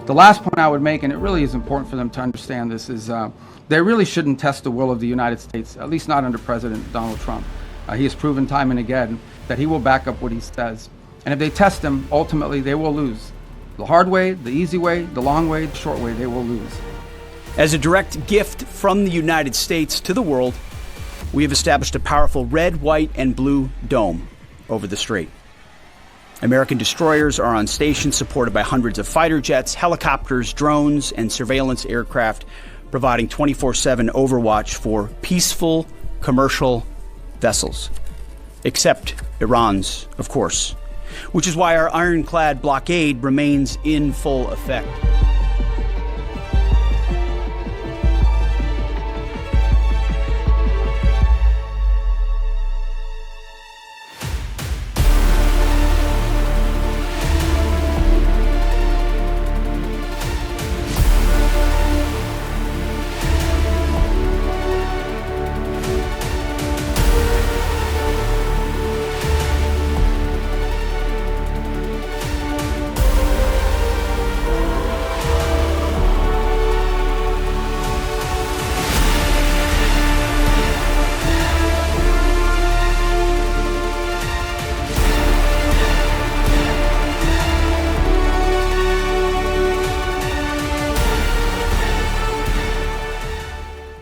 The last point I would make, and it really is important for them to understand this, is they really shouldn't test the will of the United States, at least not under President Donald Trump. He has proven time and again that he will back up what he says. And if they test him, ultimately they will lose. The hard way, the easy way, the long way, the short way, they will lose. As a direct gift from the United States to the world, we have established a powerful red, white, and blue dome over the strait. American destroyers are on station, supported by hundreds of fighter jets, helicopters, drones, and surveillance aircraft, providing 24/7 overwatch for peaceful commercial vessels. Except Iran's, of course, which is why our ironclad blockade remains in full effect.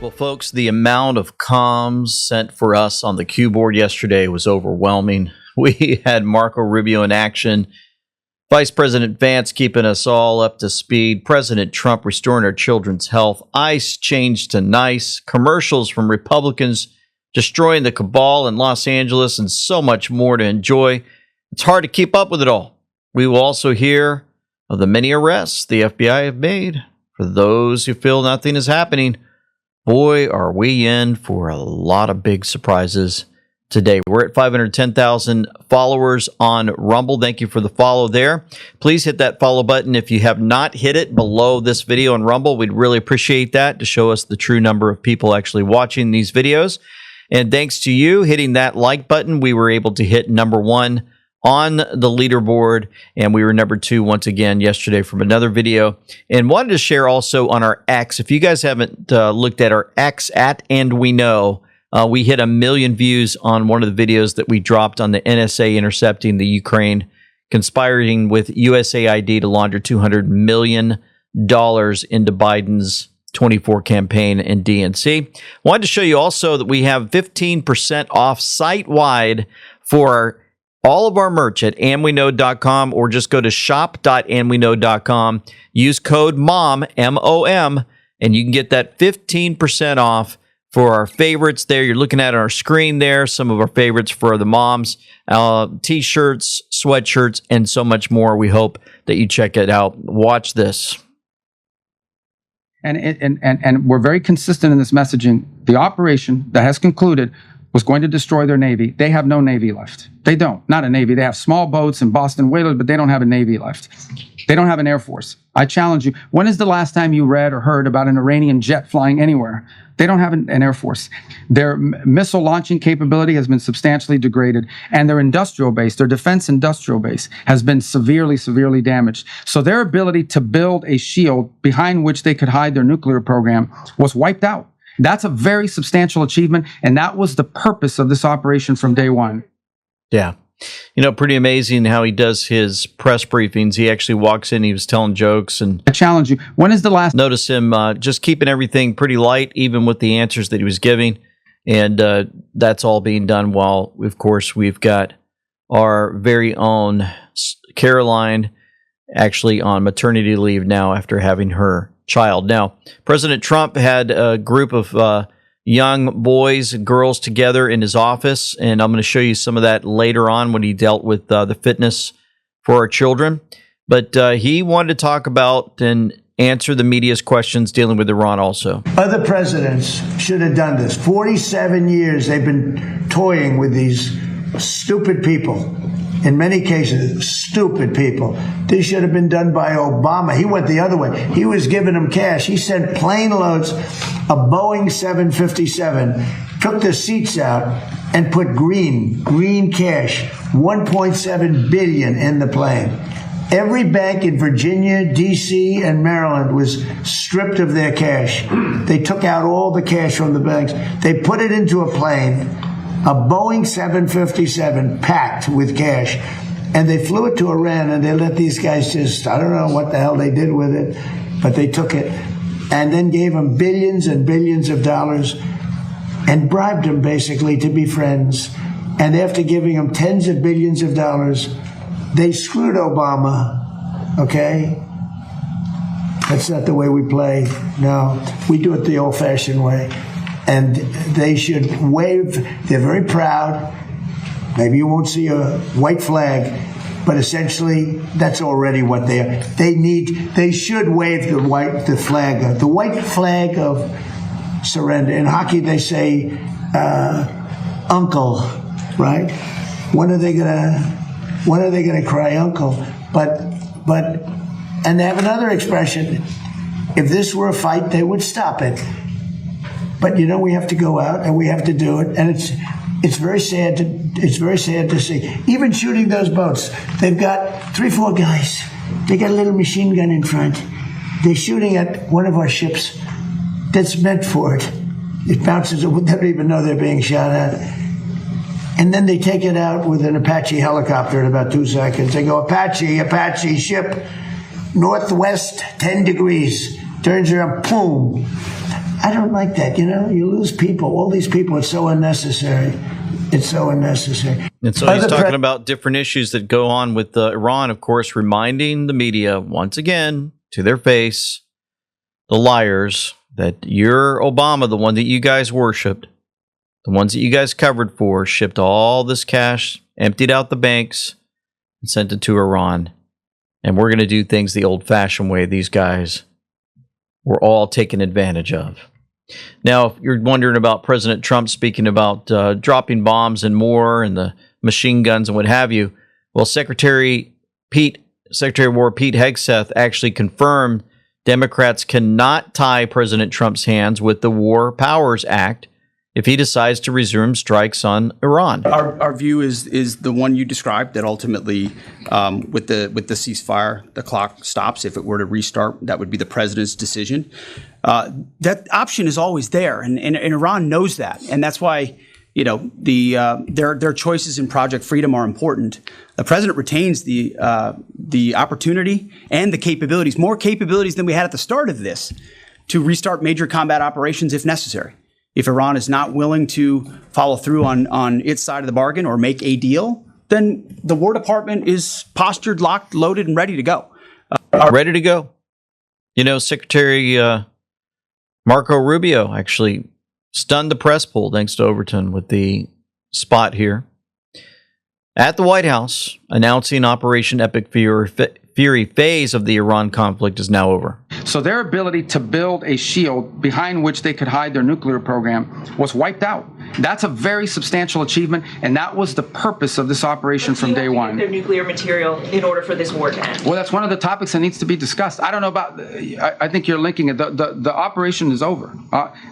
Well, folks, the amount of comms sent for us on the Q board yesterday was overwhelming. We had Marco Rubio in action, Vice President Vance keeping us all up to speed, President Trump restoring our children's health, ICE changed to nice, commercials from Republicans destroying the cabal in Los Angeles, and so much more to enjoy. It's hard to keep up with it all. We will also hear of the many arrests the FBI have made. For those who feel nothing is happening, boy, are we in for a lot of big surprises today. We're at 510,000 followers on Rumble. Thank you for the follow there. Please hit that follow button if you have not hit it below this video on Rumble. We'd really appreciate that to show us the true number of people actually watching these videos. And thanks to you hitting that like button, we were able to hit #1 on the leaderboard, and we were #2 once again yesterday from another video. And wanted to share also on our X. If you guys haven't looked at our X at And We Know, we hit 1 million views on one of the videos that we dropped on the NSA intercepting the Ukraine, conspiring with USAID to launder $200 million into Biden's 24 campaign and DNC. Wanted to show you also that we have 15% off site-wide for all of our merch at andweknow.com, or just go to shop.andweknow.com. Use code MOM, M-O-M, and you can get that 15% off for our favorites there. You're looking at our screen there, some of our favorites for the moms, T-shirts, sweatshirts, and so much more. We hope that you check it out. Watch this. And we're very consistent in this messaging. The operation that has concluded was going to destroy their Navy. They have no Navy left. They don't. Not a Navy. They have small boats and Boston whalers, but they don't have a Navy left. They don't have an Air Force. I challenge you. When is the last time you read or heard about an Iranian jet flying anywhere? They don't have an Air Force. Their missile launching capability has been substantially degraded, and their industrial base, their defense industrial base, has been severely, severely damaged. So their ability to build a shield behind which they could hide their nuclear program was wiped out. That's a very substantial achievement, and that was the purpose of this operation from day one. Yeah. You know, pretty amazing how he does his press briefings. He actually walks in, he was telling jokes. And I challenge you, when is the last... Notice him just keeping everything pretty light, even with the answers that he was giving. And that's all being done while, of course, we've got our very own Caroline actually on maternity leave now after having her child. Now, President Trump had a group of young boys and girls together in his office, and I'm going to show you some of that later on when he dealt with the fitness for our children. But he wanted to talk about and answer the media's questions dealing with Iran also. Other presidents should have done this. 47 years they've been toying with these stupid people. In many cases, stupid people. This should have been done by Obama. He went the other way. He was giving them cash. He sent plane loads of Boeing 757, took the seats out, and put green cash, $1.7 billion in the plane. Every bank in Virginia, D.C., and Maryland was stripped of their cash. They took out all the cash from the banks. They put it into a plane, a Boeing 757 packed with cash, and they flew it to Iran, and they let these guys just, I don't know what the hell they did with it, but they took it and then gave them billions and billions of dollars and bribed them basically to be friends. And after giving them tens of billions of dollars, they screwed Obama, okay? That's not the way we play. No, we do it the old-fashioned way. And they should wave. They're very proud. Maybe you won't see a white flag, but essentially that's already what they are. They should wave the white flag of surrender. In hockey, they say uncle, right? When are they gonna cry uncle? But and they have another expression. If this were a fight, they would stop it. But we have to go out and we have to do it, and it's very sad to see. Even shooting those boats, they've got 3-4 guys. They got a little machine gun in front. They're shooting at one of our ships that's meant for it. It bounces. They don't even know they're being shot at. And then they take it out with an Apache helicopter in about 2 seconds. They go, Apache ship, northwest 10 degrees. Turns around, boom. I don't like that, you lose people. All these people, it's so unnecessary. It's so unnecessary. And so he's talking about different issues that go on with Iran, of course, reminding the media, once again, to their face, the liars, that your Obama, the one that you guys worshipped, the ones that you guys covered for, shipped all this cash, emptied out the banks, and sent it to Iran. And we're going to do things the old-fashioned way. These guys were all taken advantage of. Now, if you're wondering about President Trump speaking about dropping bombs and more and the machine guns and what have you, well, Secretary of War Pete Hegseth actually confirmed Democrats cannot tie President Trump's hands with the War Powers Act if he decides to resume strikes on Iran. Our view is the one you described, that ultimately, with the ceasefire, the clock stops. If it were to restart, that would be the president's decision. That option is always there, and Iran knows that, and that's why their choices in Project Freedom are important. The president retains the opportunity and the capabilities, more capabilities than we had at the start of this, to restart major combat operations if necessary. If Iran is not willing to follow through on its side of the bargain or make a deal, then the War Department is postured, locked, loaded, and ready to go. Ready to go. Secretary Marco Rubio actually stunned the press pool, thanks to Overton, with the spot here at the White House announcing Operation Epic Fury phase of the Iran conflict is now over. So their ability to build a shield behind which they could hide their nuclear program was wiped out. That's a very substantial achievement, and that was the purpose of this operation from day one. Their nuclear material in order for this war to end. Well, that's one of the topics that needs to be discussed. I don't know about. I think you're linking it. The operation is over.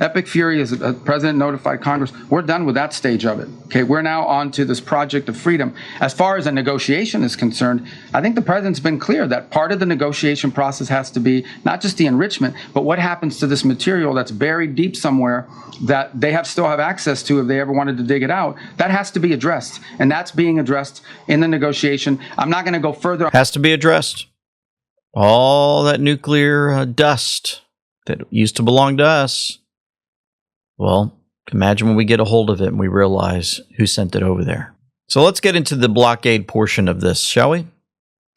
Epic Fury, as the president notified Congress, we're done with that stage of it. Okay, we're now on to this Project of Freedom. As far as a negotiation is concerned, I think the president's been clear that part of the negotiation process has to be not just the enrichment, but what happens to this material that's buried deep somewhere that they still have access to if they ever wanted to dig it out. That has to be addressed, and that's being addressed in the negotiation. I'm not going to go further. Has to be addressed. All that nuclear dust that used to belong to us. Well, imagine when we get a hold of it and we realize who sent it over there. So let's get into the blockade portion of this, shall we?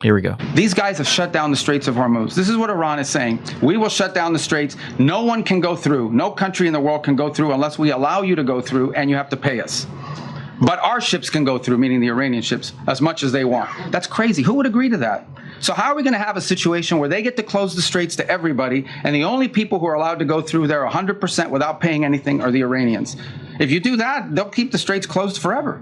Here we go. These guys have shut down the Straits of Hormuz. This is what Iran is saying. We will shut down the Straits. No one can go through. No country in the world can go through unless we allow you to go through, and you have to pay us. But our ships can go through, meaning the Iranian ships, as much as they want. That's crazy. Who would agree to that? So how are we going to have a situation where they get to close the Straits to everybody, and the only people who are allowed to go through there 100% without paying anything are the Iranians? If you do that, they'll keep the Straits closed forever.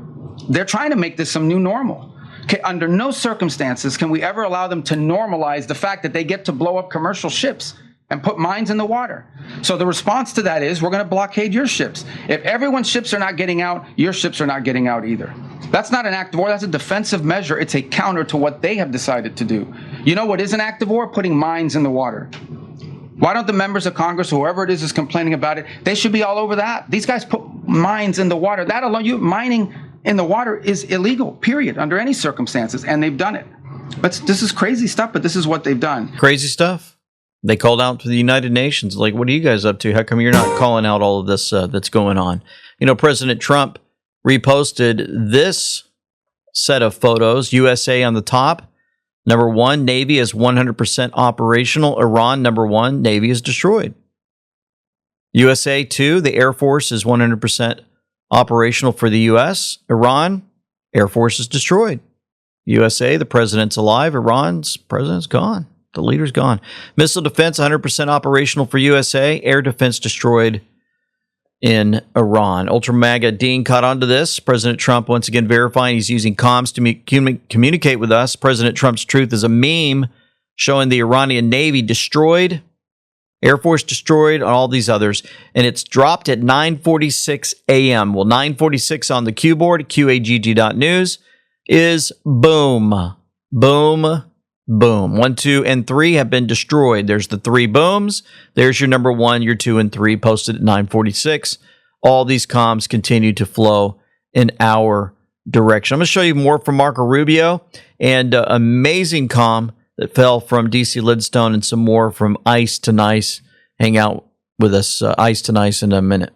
They're trying to make this some new normal. Okay, under no circumstances can we ever allow them to normalize the fact that they get to blow up commercial ships and put mines in the water. So the response to that is, we're going to blockade your ships. If everyone's ships are not getting out, your ships are not getting out either. That's not an act of war. That's a defensive measure. It's a counter to what they have decided to do. You know what is an act of war? Putting mines in the water. Why don't the members of Congress, whoever it is complaining about it, they should be all over that. These guys put mines in the water. That alone, mining in the water is illegal, period, under any circumstances, and they've done it. But this is crazy stuff, but this is what they've done. Crazy stuff. They called out to the United Nations, like, what are you guys up to? How come you're not calling out all of this that's going on? You know, President Trump reposted this set of photos. USA on the top. Number 1, Navy is 100% operational. Iran, number 1, Navy is destroyed. USA 2, the Air Force is 100% operational for the U.S. Iran, Air Force is destroyed. USA, the president's alive. Iran's president's gone. The leader's gone. Missile defense, 100% operational for USA. Air defense destroyed in Iran. Ultra MAGA Dean caught on to this. President Trump once again verifying he's using comms to communicate with us. President Trump's truth is a meme showing the Iranian Navy destroyed, Air Force destroyed, and all these others. And it's dropped at 9:46 a.m. Well, 9:46 on the Q board, QAGG.news, is boom, boom, boom. 1, 2, and 3 have been destroyed. There's the 3 booms. There's your number 1, your 2, and 3 posted at 9:46. All these comms continue to flow in our direction. I'm going to show you more from Marco Rubio and amazing comm that fell from DC Lidstone and some more from Ice to Nice. Hang out with us, Ice to Nice, in a minute.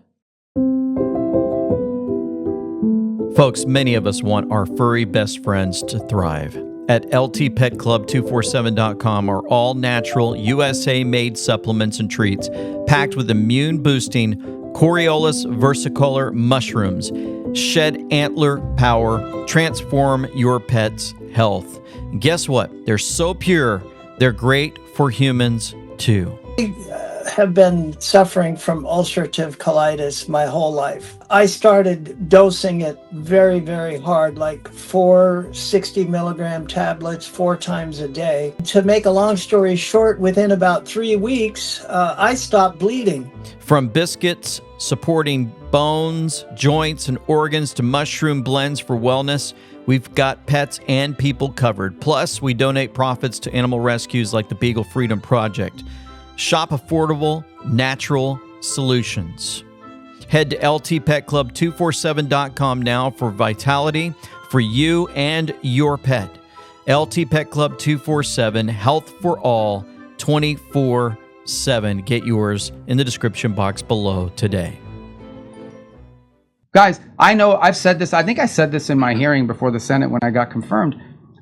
Folks, many of us want our furry best friends to thrive. At ltpetclub247.com are all natural, USA-made supplements and treats packed with immune-boosting Coriolis versicolor mushrooms. Shed antler power, transform your pet's health. And guess what? They're so pure, they're great for humans too. Have been suffering from ulcerative colitis my whole life. I started dosing it very, very hard, like 4 60-milligram tablets 4 times a day. To make a long story short, within about 3 weeks, I stopped bleeding. From biscuits supporting bones, joints, and organs to mushroom blends for wellness, we've got pets and people covered. Plus, we donate profits to animal rescues like the Beagle Freedom Project. Shop affordable, natural solutions. Head to ltpetclub247.com now for vitality for you and your pet. LT Pet Club 247, health for all, 24/7. Get yours in the description box below today. Guys, I know I've said this. I think I said this in my hearing before the Senate when I got confirmed.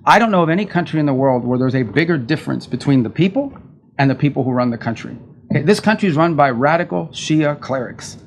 I don't know of any country in the world where there's a bigger difference between the people and the people who run the country. Okay, this country is run by radical Shia clerics.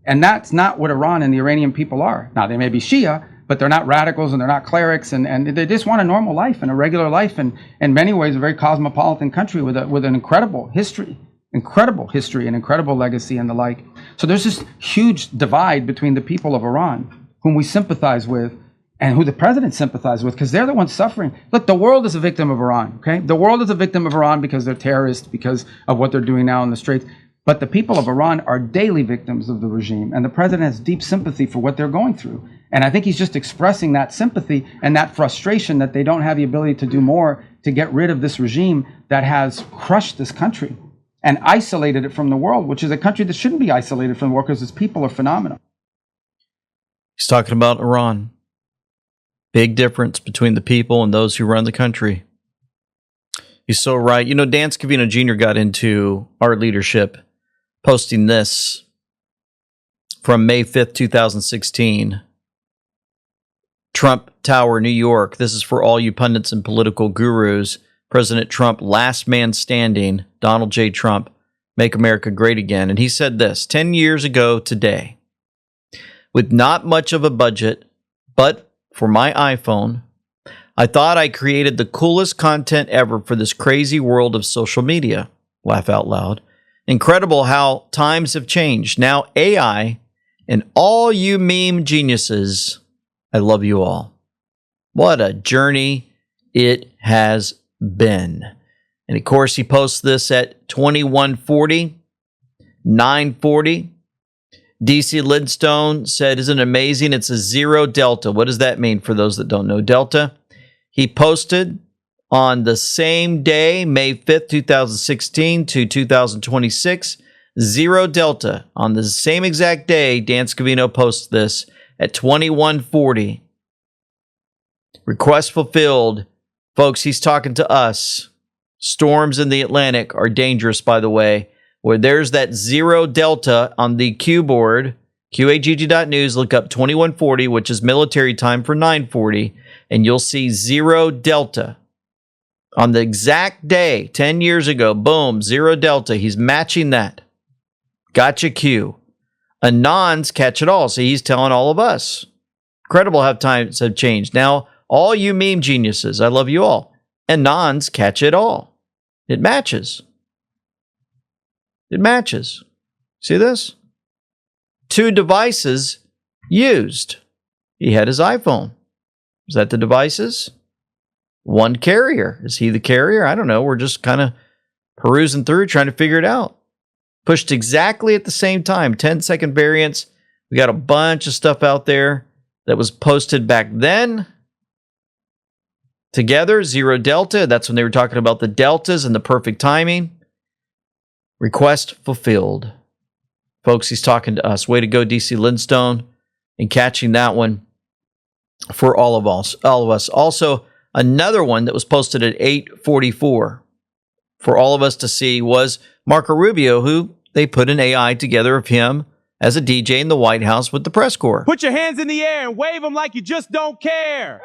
And that's not what Iran and the Iranian people are. Now, they may be Shia, but they're not radicals and they're not clerics, and they just want a normal life and a regular life, and in many ways a very cosmopolitan country with an incredible history and incredible legacy and the like. So there's this huge divide between the people of Iran, whom we sympathize with, and who the president sympathizes with, because they're the ones suffering. Look, the world is a victim of Iran, okay? The world is a victim of Iran because they're terrorists, because of what they're doing now in the Straits. But the people of Iran are daily victims of the regime, and the president has deep sympathy for what they're going through. And I think he's just expressing that sympathy and that frustration that they don't have the ability to do more to get rid of this regime that has crushed this country and isolated it from the world, which is a country that shouldn't be isolated from the world because its people are phenomenal. He's talking about Iran. Big difference between the people and those who run the country. He's so right. You know, Dan Scavino Jr. got into our leadership posting this from May 5th, 2016. Trump Tower, New York. This is for all you pundits and political gurus. President Trump, last man standing. Donald J. Trump, make America great again. And he said this 10 years ago today, with not much of a budget, but for my iPhone, I thought I created the coolest content ever for this crazy world of social media. Laugh out loud. Incredible how times have changed. Now AI and all you meme geniuses, I love you all. What a journey it has been. And of course, he posts this at 21:40, 9:40. DC Lidstone said, isn't it amazing? It's a zero delta. What does that mean for those that don't know delta? He posted on the same day, May 5th, 2016 to 2026, zero delta. On the same exact day, Dan Scavino posts this at 2140. Request fulfilled. Folks, he's talking to us. Storms in the Atlantic are dangerous, by the way. Where there's that zero delta on the Q board, QAGG.news, look up 2140, which is military time for 940, and you'll see zero delta. On the exact day, 10 years ago, boom, zero delta. He's matching that. Gotcha, Q. Anons catch it all. So he's telling all of us. Incredible how times have changed. Now, all you meme geniuses, I love you all. Anons catch it all. It matches. It matches. See this? 2 devices used. He had his iPhone. Is that the devices? 1 carrier. Is he the carrier? I don't know. We're just kind of perusing through, trying to figure it out. Pushed exactly at the same time. 10-second variants. We got a bunch of stuff out there that was posted back then. Together, zero delta. That's when they were talking about the deltas and the perfect timing. Request fulfilled. Folks, he's talking to us. Way to go, DC Lidstone, and catching that one for all of us. Also, another one that was posted at 8:44 for all of us to see was Marco Rubio, who they put an AI together of him as a DJ in the White House with the press corps. Put your hands in the air and wave them like you just don't care.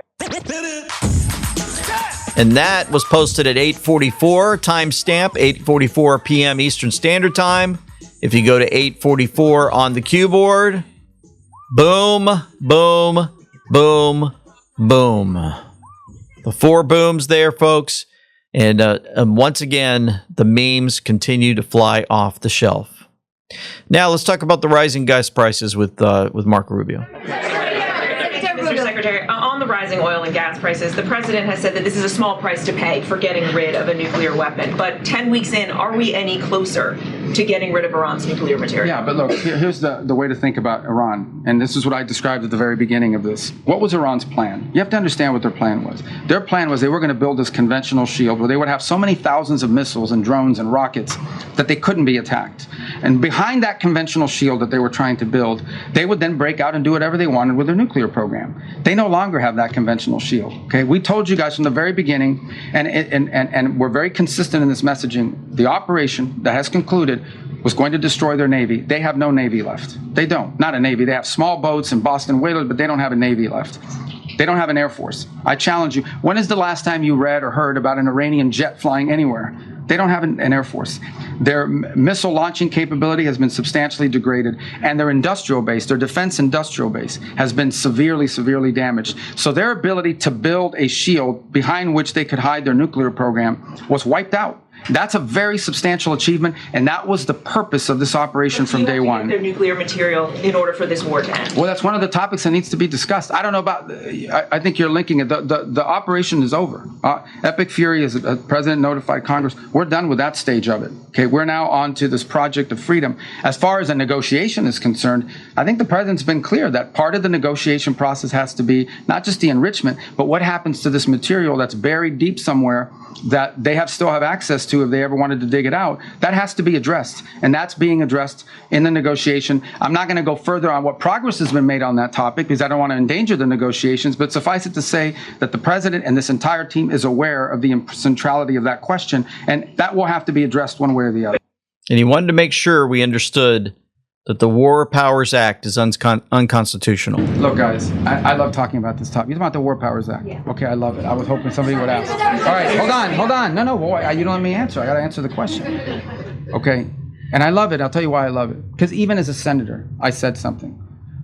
And that was posted at 8:44, timestamp 8:44 p.m. Eastern Standard Time. If you go to 8:44 on the Q board, boom, boom, boom, boom. The 4 booms there, folks. And once again, the memes continue to fly off the shelf. Now let's talk about the rising gas prices with Marco Rubio. Mr. Secretary, on the rising oil and gas prices, the president has said that this is a small price to pay for getting rid of a nuclear weapon. But 10 weeks in, are we any closer to getting rid of Iran's nuclear material? Yeah, but look, here's the way to think about Iran. And this is what I described at the very beginning of this. What was Iran's plan? You have to understand what their plan was. Their plan was they were going to build this conventional shield where they would have so many thousands of missiles and drones and rockets that they couldn't be attacked. And behind that conventional shield that they were trying to build, they would then break out and do whatever they wanted with their nuclear program. They no longer have that conventional shield. Okay, we told you guys from the very beginning, and we're very consistent in this messaging. The operation that has concluded was going to destroy their Navy. They have no Navy left. They don't. Not a Navy. They have small boats and Boston whalers, but they don't have a Navy left. They don't have an Air Force. I challenge you. When is the last time you read or heard about an Iranian jet flying anywhere? They don't have an Air Force. Their missile launching capability has been substantially degraded, and their industrial base, their defense industrial base, has been severely, severely damaged. So their ability to build a shield behind which they could hide their nuclear program was wiped out. That's a very substantial achievement, and that was the purpose of this operation from day one. Their nuclear material in order for this war to end. Well, that's one of the topics that needs to be discussed. I don't know about. I think you're linking it. The operation is over. Epic Fury, as the president notified Congress, we're done with that stage of it. Okay, we're now on to this project of freedom. As far as a negotiation is concerned, I think the president's been clear that part of the negotiation process has to be not just the enrichment, but what happens to this material that's buried deep somewhere that they still have access to if they ever wanted to dig it out. That has to be addressed, and that's being addressed in the negotiation. I'm not going to go further on what progress has been made on that topic because I don't want to endanger the negotiations, but suffice it to say that the president and this entire team is aware of the centrality of that question, and that will have to be addressed one way or the other. And he wanted to make sure we understood that the War Powers Act is unconstitutional. Look, guys, I love talking about this topic. You're talking about the War Powers Act. Yeah. Okay, I love it. I was hoping somebody would ask. All right, hold on. No, boy, you don't let me answer. I got to answer the question. Okay, and I love it. I'll tell you why I love it. Because even as a senator, I said something.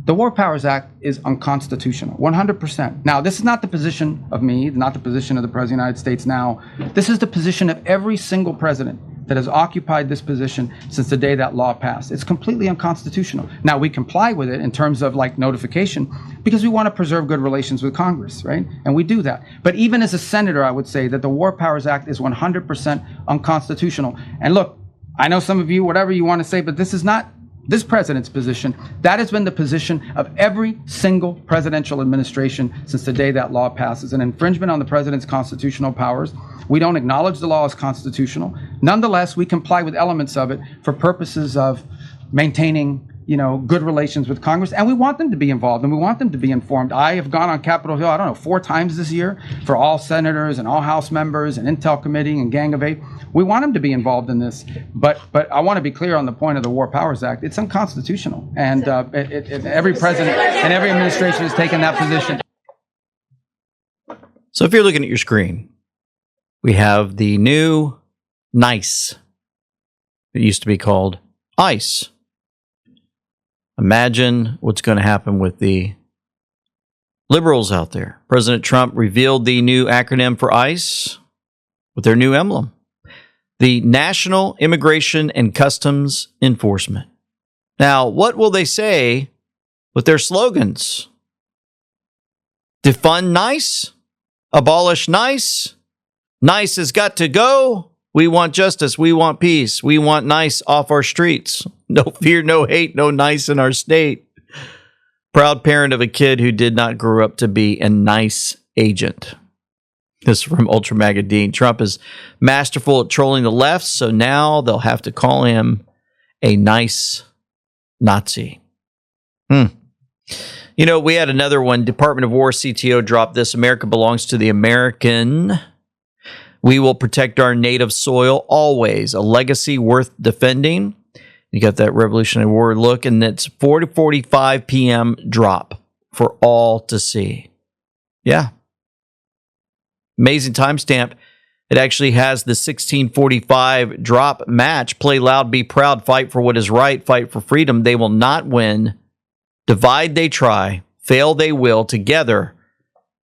The War Powers Act is unconstitutional, 100%. Now, this is not the position of me, not the position of the President of the United States now. This is the position of every single president that has occupied this position since the day that law passed. It's completely unconstitutional. Now, we comply with it in terms of like notification because we want to preserve good relations with Congress, right? And we do that. But even as a senator, I would say that the War Powers Act is 100% unconstitutional. And look, I know some of you, whatever you want to say, but this is not this president's position. That has been the position of every single presidential administration since the day that law passes. An infringement on the president's constitutional powers. We don't acknowledge the law as constitutional. Nonetheless, we comply with elements of it for purposes of maintaining, good relations with Congress. And we want them to be involved and we want them to be informed. I have gone on Capitol Hill, 4 times this year for all senators and all House members and Intel Committee and Gang of Eight. We want them to be involved in this. But I want to be clear on the point of the War Powers Act. It's unconstitutional. And every president and every administration has taken that position. So if you're looking at your screen, we have the new NICE. It used to be called ICE. Imagine what's going to happen with the liberals out there. President Trump revealed the new acronym for ICE with their new emblem, the National Immigration and Customs Enforcement. Now, what will they say with their slogans? Defund NICE? Abolish NICE? NICE has got to go. We want justice. We want peace. We want NICE off our streets. No fear, no hate, no NICE in our state. Proud parent of a kid who did not grow up to be a NICE agent. This is from Ultra Magazine. Trump is masterful at trolling the left, so now they'll have to call him a NICE Nazi. We had another one. Department of War CTO dropped this. America belongs to the American. We will protect our native soil always. A legacy worth defending. You got that Revolutionary War look, and it's 4 to 45 p.m. drop for all to see. Yeah. Amazing timestamp. It actually has the 1645 drop match. Play loud, be proud, fight for what is right, fight for freedom. They will not win. Divide they try, fail they will. Together,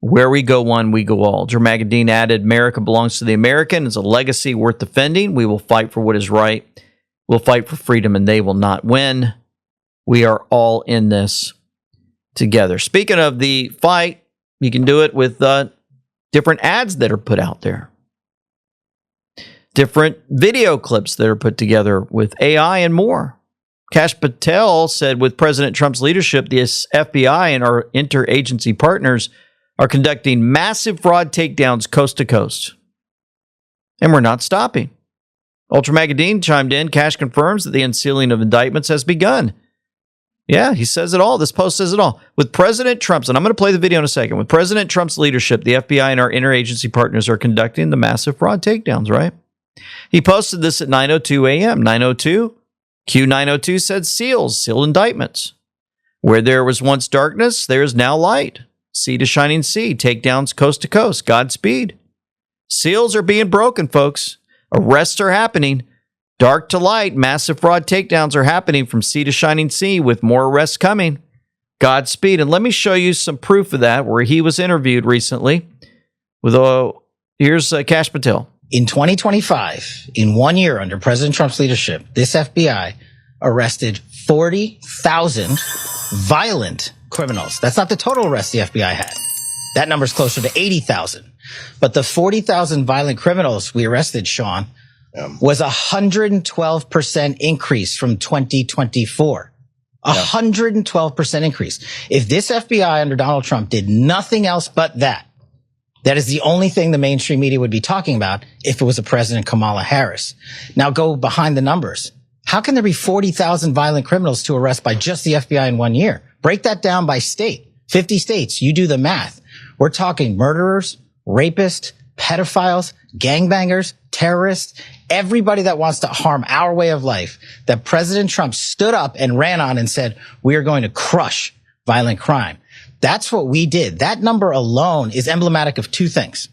where we go one, we go all. Dramagadine added, America belongs to the American. It's a legacy worth defending. We will fight for what is right. We'll fight for freedom, and they will not win. We are all in this together. Speaking of the fight, you can do it with different ads that are put out there. Different video clips that are put together with AI and more. Kash Patel said, with President Trump's leadership, the FBI and our interagency partners are conducting massive fraud takedowns coast to coast. And we're not stopping. Ultra Magazine chimed in. Kash confirms that the unsealing of indictments has begun. Yeah, he says it all. This post says it all. With President Trump's, and I'm going to play the video in a second. With President Trump's leadership, the FBI and our interagency partners are conducting the massive fraud takedowns, right? He posted this at 9:02 a.m. 9:02, Q902 said seal indictments. Where there was once darkness, there is now light. Sea to shining sea, takedowns coast to coast. Godspeed. Seals are being broken, folks. Arrests are happening. Dark to light, massive fraud takedowns are happening from sea to shining sea with more arrests coming. Godspeed. And let me show you some proof of that where he was interviewed recently. Here's Kash Patel. In 2025, in 1 year under President Trump's leadership, this FBI arrested 40,000 violent criminals. That's not the total arrests the FBI had. That number's closer to 80,000. But the 40,000 violent criminals we arrested, Sean, was a 112% increase from 2024. 112% increase. If this FBI under Donald Trump did nothing else but that, that is the only thing the mainstream media would be talking about if it was a President Kamala Harris. Now go behind the numbers. How can there be 40,000 violent criminals to arrest by just the FBI in 1 year? Break that down by state. 50 states. You do the math. We're talking murderers, rapists, pedophiles, gangbangers, terrorists, everybody that wants to harm our way of life, that President Trump stood up and ran on and said, we are going to crush violent crime. That's what we did. That number alone is emblematic of two things.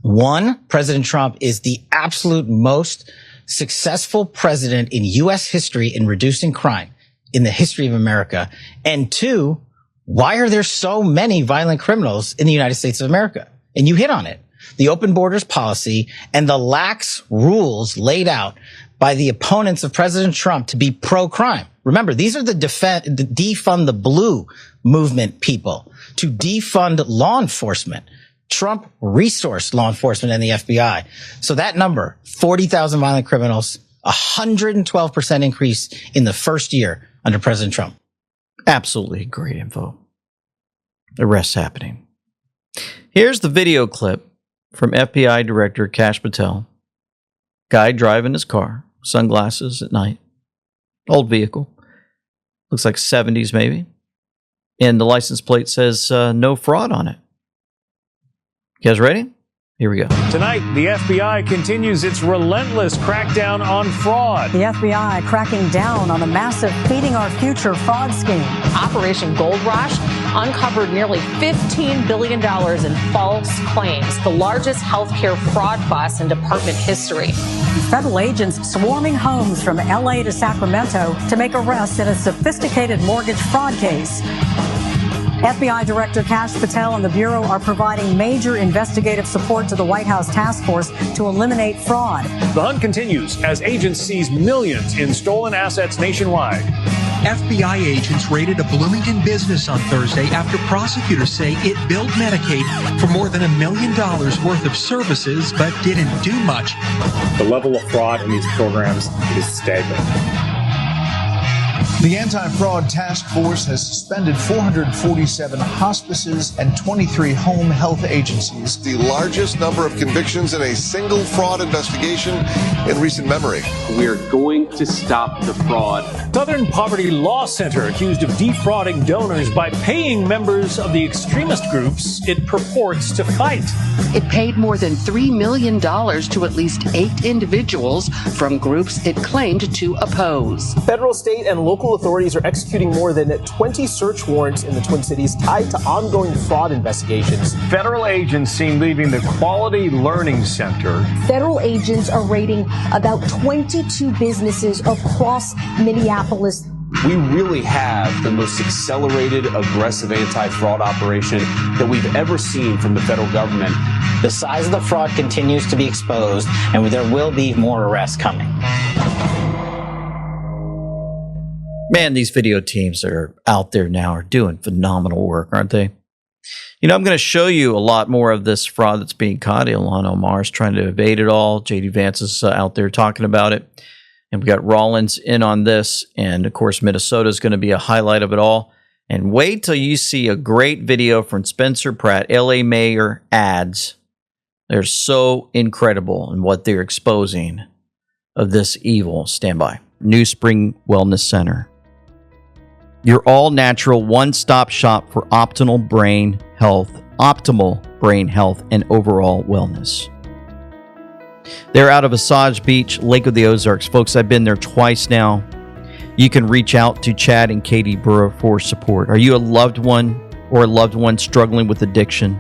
One, President Trump is the absolute most successful president in U.S. history in reducing crime in the history of America. And two, why are there so many violent criminals in the United States of America? And you hit on it. The open borders policy and the lax rules laid out by the opponents of President Trump to be pro-crime. Remember, these are the defund the blue movement people, to defund law enforcement. Trump resourced law enforcement and the FBI. So that number, 40,000 violent criminals, 112% increase in the first year under President Trump. Absolutely great info. Arrests happening. Here's the video clip from FBI Director Kash Patel. Guy driving his car, sunglasses at night, old vehicle, looks like 70s maybe, and the license plate says no fraud on it. You guys ready? Here we go. Tonight, the FBI continues its relentless crackdown on fraud. The FBI cracking down on the massive Feeding Our Future fraud scheme. Operation Gold Rush uncovered nearly $15 billion in false claims, the largest healthcare fraud bust in department history. Federal agents swarming homes from LA to Sacramento to make arrests in a sophisticated mortgage fraud case. FBI Director Kash Patel and the Bureau are providing major investigative support to the White House task force to eliminate fraud. The hunt continues as agents seize millions in stolen assets nationwide. FBI agents raided a Bloomington business on Thursday after prosecutors say it billed Medicaid for more than $1 million worth of services, but didn't do much. The level of fraud in these programs is staggering. The Anti-Fraud Task Force has suspended 447 hospices and 23 home health agencies. The largest number of convictions in a single fraud investigation in recent memory. We are going to stop the fraud. Southern Poverty Law Center accused of defrauding donors by paying members of the extremist groups it purports to fight. It paid more than $3 million to at least 8 individuals from groups it claimed to oppose. Federal, state, and local authorities are executing more than 20 search warrants in the Twin Cities tied to ongoing fraud investigations. Federal agents seen leaving the Quality Learning Center. Federal agents are raiding about 22 businesses across Minneapolis. We really have the most accelerated, aggressive anti-fraud operation that we've ever seen from the federal government. The size of the fraud continues to be exposed, and there will be more arrests coming. Man, these video teams that are out there now are doing phenomenal work, aren't they? You know, I'm going to show you a lot more of this fraud that's being caught. Ilhan Omar is trying to evade it all. J.D. Vance is out there talking about it. And we got Rollins in on this. And, of course, Minnesota is going to be a highlight of it all. And wait till you see a great video from Spencer Pratt, L.A. Mayor ads. They're so incredible in what they're exposing of this evil. Stand by. New Spring Wellness Center. Your all-natural one-stop shop for optimal brain health, and overall wellness. They're out of Osage Beach, Lake of the Ozarks. Folks, I've been there twice now. You can reach out to Chad and Katie Burrow for support. Are you a loved one or a loved one struggling with addiction?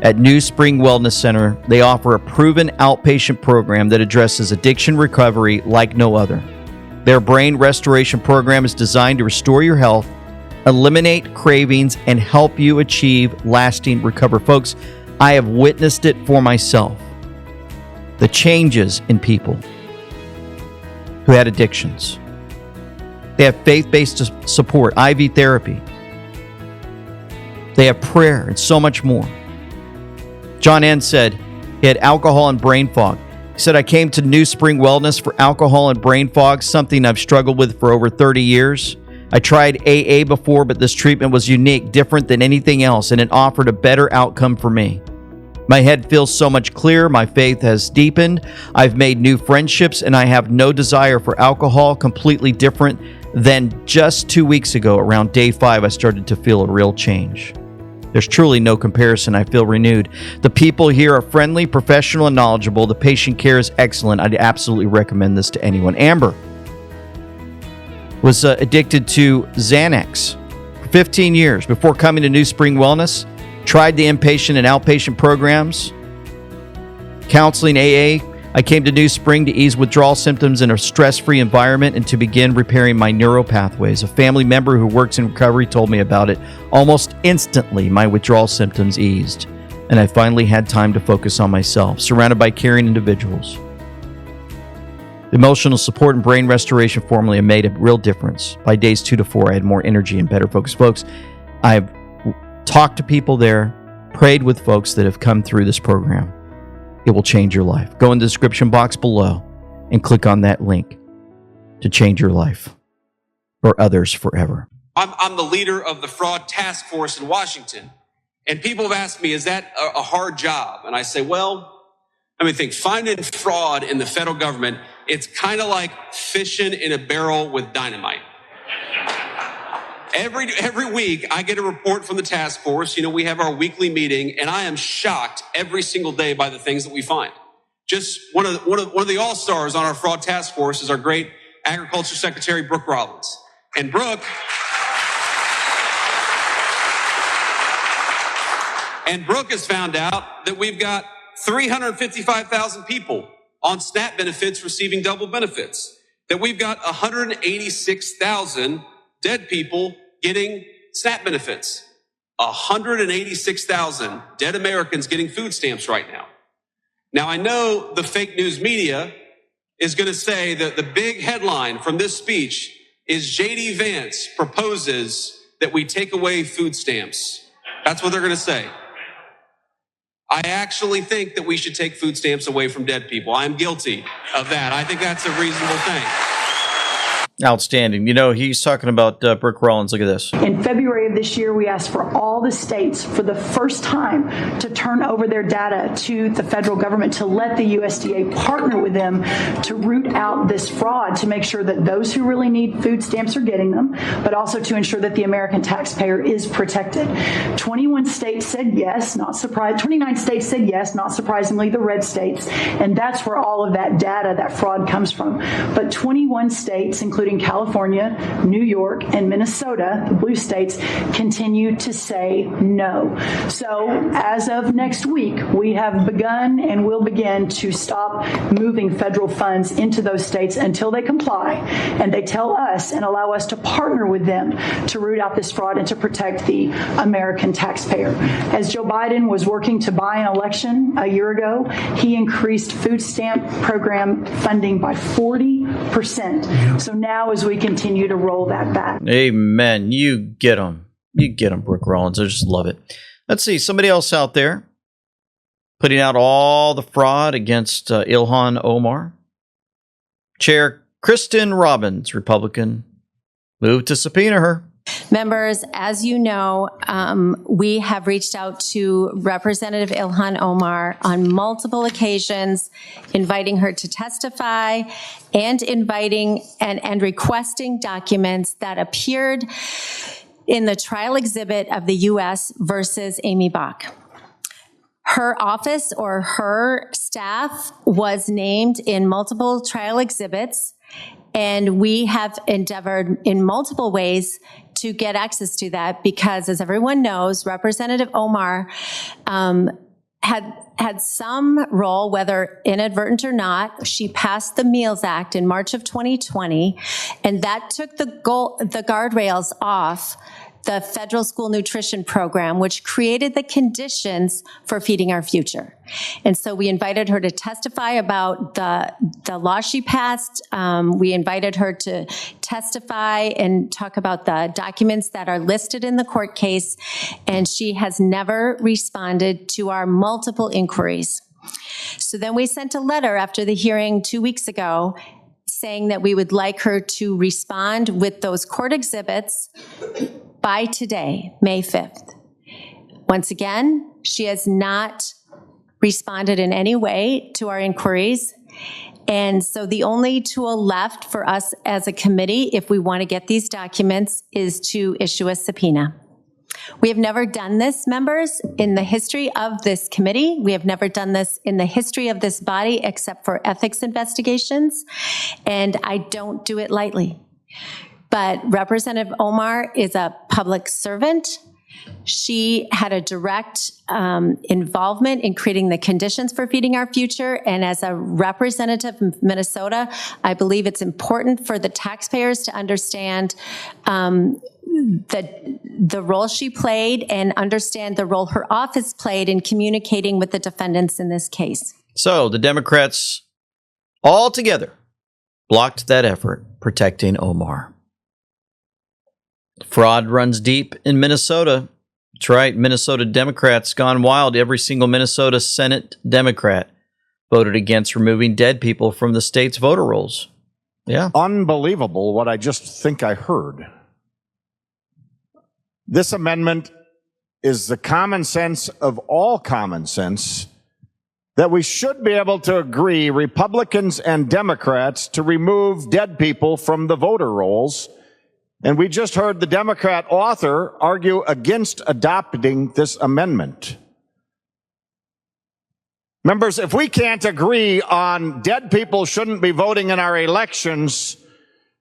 At New Spring Wellness Center, they offer a proven outpatient program that addresses addiction recovery like no other. Their brain restoration program is designed to restore your health, eliminate cravings, and help you achieve lasting recovery. Folks, I have witnessed it for myself. The changes in people who had addictions. They have faith-based support, IV therapy. They have prayer and so much more. John N. said he had alcohol and brain fog. He said, I came to New Spring Wellness for alcohol and brain fog, something I've struggled with for over 30 years. I tried AA before, but this treatment was unique, different than anything else, and it offered a better outcome for me. My head feels so much clearer. My faith has deepened. I've made new friendships, and I have no desire for alcohol, completely different than just 2 weeks ago. Around day 5, I started to feel a real change. There's truly no comparison. I feel renewed. The people here are friendly, professional, and knowledgeable. The patient care is excellent. I'd absolutely recommend this to anyone. Amber was addicted to Xanax for 15 years before coming to New Spring Wellness. Tried the inpatient and outpatient programs, counseling, AA. I came to New Spring to ease withdrawal symptoms in a stress-free environment and to begin repairing my neural pathways. A family member who works in recovery told me about it. Almost instantly, my withdrawal symptoms eased, and I finally had time to focus on myself, surrounded by caring individuals. The emotional support and brain restoration formula made a real difference. By days 2 to 4, I had more energy and better focus. Folks, I've talked to people there, prayed with folks that have come through this program. It will change your life. Go in the description box below. and click on that link to change your life or others forever. I'm the leader of the fraud task force in Washington. And people have asked me, is that a hard job? And I say, well, let me think. Finding fraud in the federal government, it's kind of like fishing in a barrel with dynamite. Every week, I get a report from the task force. You know, we have our weekly meeting, and I am shocked every single day by the things that we find. Just one of the all-stars on our fraud task force is our great Agriculture Secretary, Brooke Rollins. And Brooke has found out that we've got 355,000 people on SNAP benefits receiving double benefits, that we've got 186,000 dead people getting SNAP benefits, 186,000 dead Americans getting food stamps right now. Now, I know the fake news media is going to say that the big headline from this speech is J.D. Vance proposes that we take away food stamps. That's what they're going to say. I actually think that we should take food stamps away from dead people. I'm guilty of that. I think that's a reasonable thing. Outstanding. You know, he's talking about Brooke Rollins. Look at this. In February of this year, we asked for all the states for the first time to turn over their data to the federal government to let the USDA partner with them to root out this fraud, to make sure that those who really need food stamps are getting them, but also to ensure that the American taxpayer is protected. 21 states said yes, not surprised. 29 states said yes, not surprisingly, the red states. And that's where all of that data, that fraud comes from. But 21 states, including California, New York, and Minnesota, the blue states, continue to say no. So as of next week, we have begun and will begin to stop moving federal funds into those states until they comply and they tell us and allow us to partner with them to root out this fraud and to protect the American taxpayer. As Joe Biden was working to buy an election a year ago, he increased food stamp program funding by 40%. So now as we continue to roll that back. Amen. You get them. You get them, Brooke Rollins. I just love it. Let's see. Somebody else out there putting out all the fraud against Ilhan Omar. Chair Kristen Robbins, Republican, moved to subpoena her. Members, as you know, we have reached out to Representative Ilhan Omar on multiple occasions, inviting her to testify and inviting and requesting documents that appeared in the trial exhibit of the U.S. versus Amy Bach. Her office or her staff was named in multiple trial exhibits, and we have endeavored in multiple ways to get access to that because, as everyone knows, Representative Omar had some role, whether inadvertent or not. She passed the Meals Act in March of 2020, and that took the guardrails off the federal school nutrition program, which created the conditions for feeding our future. And so we invited her to testify about the law she passed. We invited her to testify and talk about the documents that are listed in the court case. And she has never responded to our multiple inquiries. So then we sent a letter after the hearing 2 weeks ago saying that we would like her to respond with those court exhibits by today, May 5th. Once again, she has not responded in any way to our inquiries. And so the only tool left for us as a committee, if we want to get these documents, is to issue a subpoena. We have never done this, members, in the history of this committee. We have never done this in the history of this body except for ethics investigations. And I don't do it lightly. But Representative Omar is a public servant. She had a direct involvement in creating the conditions for feeding our future. And as a representative of Minnesota, I believe it's important for the taxpayers to understand the role she played and understand the role her office played in communicating with the defendants in this case. So the Democrats all together blocked that effort protecting Omar. Fraud runs deep in Minnesota. That's right. Minnesota Democrats gone wild. Every single Minnesota Senate Democrat voted against removing dead people from the state's voter rolls. Yeah. Unbelievable what I just think I heard. This amendment is the common sense of all common sense that we should be able to agree, Republicans and Democrats, to remove dead people from the voter rolls. And we just heard the Democrat author argue against adopting this amendment. Members, if we can't agree on dead people shouldn't be voting in our elections,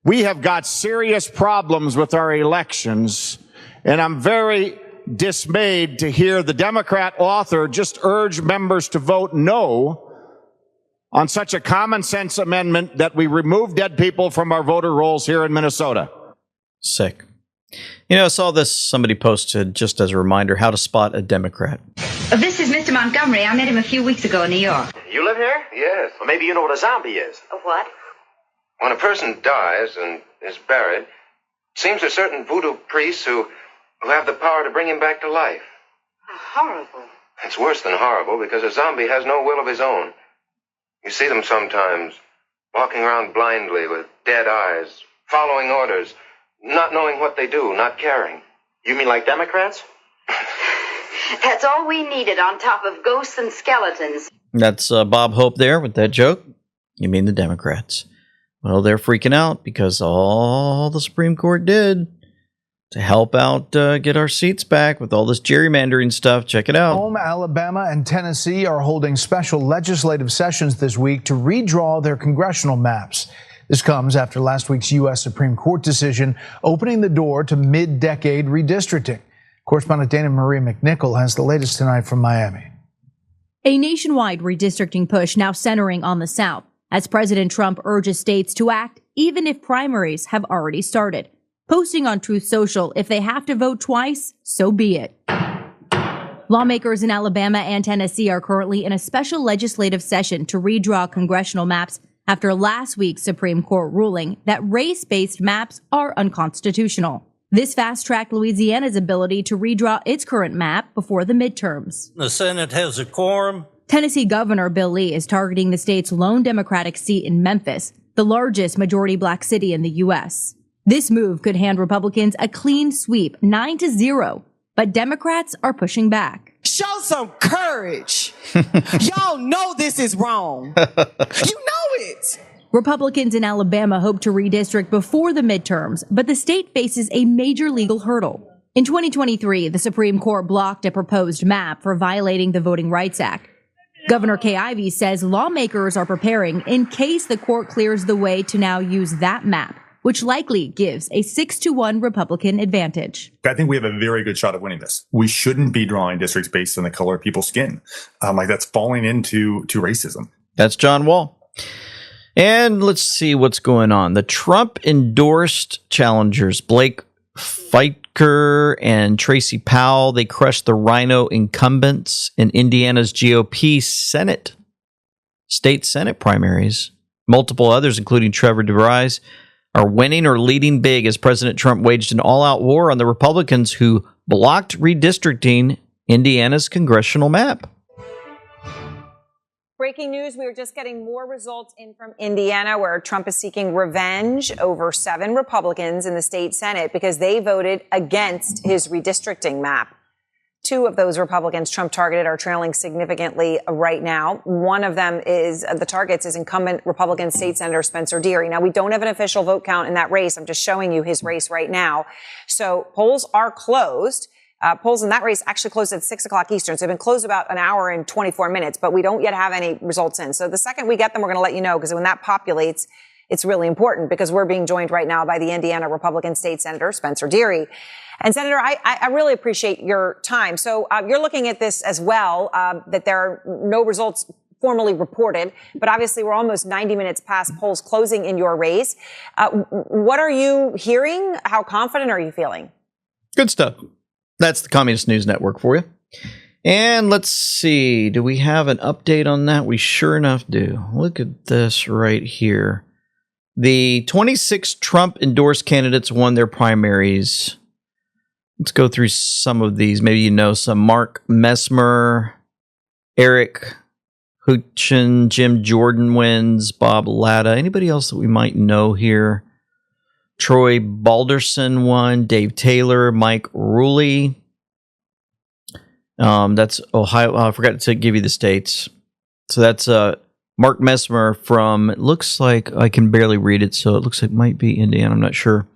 we have got serious problems with our elections. And I'm very dismayed to hear the Democrat author just urge members to vote no on such a common sense amendment that we remove dead people from our voter rolls here in Minnesota. Sick. You know, I saw this, somebody posted just as a reminder, how to spot a Democrat. This is Mr. Montgomery. I met him a few weeks ago in New York. You live here? Yes. Well, maybe you know what a zombie is. A what? When a person dies and is buried, it seems there's certain voodoo priests who have the power to bring him back to life. Horrible. It's worse than horrible because a zombie has no will of his own. You see them sometimes walking around blindly with dead eyes, following orders, not knowing what they do, not caring. You mean like Democrats? That's all we needed on top of ghosts and skeletons. That's Bob Hope there with that joke. You mean the Democrats. Well, they're freaking out because all the Supreme Court did to help out get our seats back with all this gerrymandering stuff. Check it out. Alabama, and Tennessee are holding special legislative sessions this week to redraw their congressional maps. This comes after last week's U.S. Supreme Court decision opening the door to mid-decade redistricting. Correspondent Dana Marie McNichol has the latest tonight from Miami. A nationwide redistricting push now centering on the South as President Trump urges states to act even if primaries have already started. Posting on Truth Social, if they have to vote twice, so be it. Lawmakers in Alabama and Tennessee are currently in a special legislative session to redraw congressional maps after last week's Supreme Court ruling that race-based maps are unconstitutional. This fast-tracked Louisiana's ability to redraw its current map before the midterms. The Senate has a quorum. Tennessee Governor Bill Lee is targeting the state's lone Democratic seat in Memphis, the largest majority black city in the U.S. This move could hand Republicans a clean sweep, 9-0, but Democrats are pushing back. Show some courage. Y'all know this is wrong. You know it. Republicans in Alabama hope to redistrict before the midterms, but the state faces a major legal hurdle. In 2023, the Supreme Court blocked a proposed map for violating the Voting Rights Act. Governor Kay Ivey says lawmakers are preparing in case the court clears the way to now use that map, which likely gives a 6-1 Republican advantage. I think we have a very good shot of winning this. We shouldn't be drawing districts based on the color of people's skin. That's falling into racism. That's John Wall. And let's see what's going on. The Trump-endorsed challengers, Blake Feiker and Tracy Powell, they crushed the Rhino incumbents in Indiana's GOP state Senate primaries. Multiple others, including Trevor DeVries, are winning or leading big as President Trump waged an all-out war on the Republicans who blocked redistricting Indiana's congressional map. Breaking news, we are just getting more results in from Indiana, where Trump is seeking revenge over 7 Republicans in the state Senate because they voted against his redistricting map. 2 of those Republicans Trump targeted are trailing significantly right now. One of them is the targets is incumbent Republican State Senator Spencer Deary. Now, we don't have an official vote count in that race. I'm just showing you his race right now. So polls are closed. Polls in that race actually closed at 6 o'clock Eastern. So they've been closed about an hour and 24 minutes, but we don't yet have any results in. So the second we get them, we're going to let you know, because when that populates, it's really important, because we're being joined right now by the Indiana Republican State Senator Spencer Deary. And Senator, I really appreciate your time. So you're looking at this as well, that there are no results formally reported, but obviously we're almost 90 minutes past polls closing in your race. What are you hearing? How confident are you feeling? Good stuff. That's the Communist News Network for you. And let's see, do we have an update on that? We sure enough do. Look at this right here. The 26 Trump-endorsed candidates won their primaries. Let's go through some of these. Maybe you know some. Mark Messmer, Eric Hoochin, Jim Jordan wins. Bob Latta. Anybody else that we might know here? Troy Balderson won. Dave Taylor, Mike Ruley. That's Ohio. I forgot to give you the states. So that's Mark Messmer from, it looks like, I can barely read it, so it looks like it might be Indiana. I'm not sure.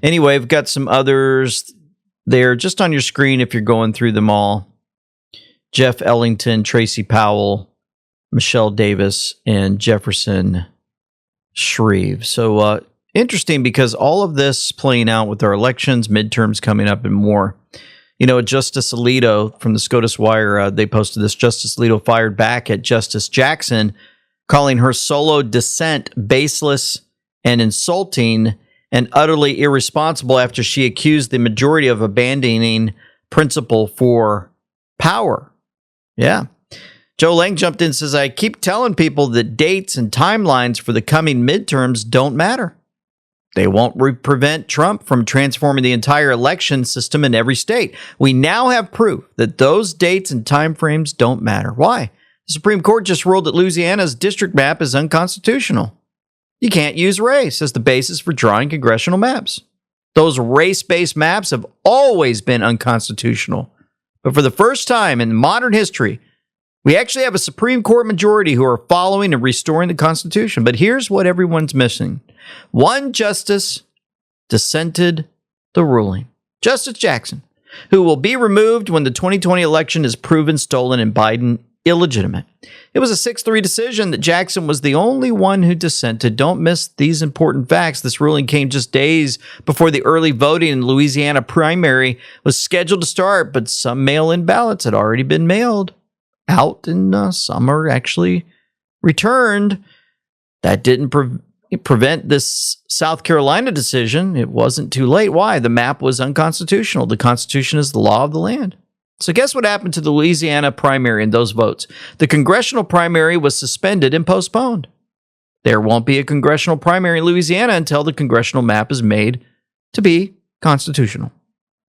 Anyway, I've got some others there just on your screen if you're going through them all. Jeff Ellington, Tracy Powell, Michelle Davis, and Jefferson Shreve. So interesting, because all of this playing out with our elections, midterms coming up, and more. You know, Justice Alito from the SCOTUS Wire, they posted this. Justice Alito fired back at Justice Jackson, calling her solo dissent baseless and insulting and utterly irresponsible after she accused the majority of abandoning principle for power. Yeah. Joe Lang jumped in and says, I keep telling people that dates and timelines for the coming midterms don't matter. They won't prevent Trump from transforming the entire election system in every state. We now have proof that those dates and timeframes don't matter. Why? The Supreme Court just ruled that Louisiana's district map is unconstitutional. You can't use race as the basis for drawing congressional maps. Those race-based maps have always been unconstitutional. But for the first time in modern history, we actually have a Supreme Court majority who are following and restoring the Constitution. But here's what everyone's missing. One justice dissented the ruling. Justice Jackson, who will be removed when the 2020 election is proven stolen and Biden illegitimate. It was a 6-3 decision that Jackson was the only one who dissented. Don't miss these important facts. This ruling came just days before the early voting in Louisiana primary was scheduled to start, but some mail-in ballots had already been mailed out, and some are actually returned. That didn't prevent this South Carolina decision. It wasn't too late. Why? The map was unconstitutional. The Constitution is the law of the land. So guess what happened to the Louisiana primary and those votes? The congressional primary was suspended and postponed. There won't be a congressional primary in Louisiana until the congressional map is made to be constitutional.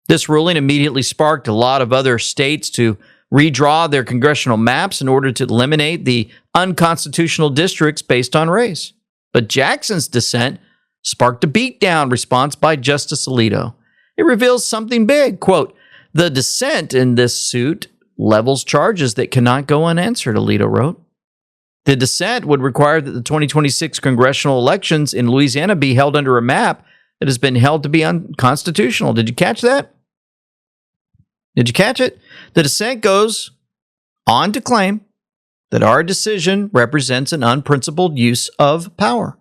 This ruling immediately sparked a lot of other states to redraw their congressional maps in order to eliminate the unconstitutional districts based on race. But Jackson's dissent sparked a beatdown response by Justice Alito. It reveals something big. Quote, the dissent in this suit levels charges that cannot go unanswered, Alito wrote. The dissent would require that the 2026 congressional elections in Louisiana be held under a map that has been held to be unconstitutional. Did you catch that? Did you catch it? The dissent goes on to claim that our decision represents an unprincipled use of power.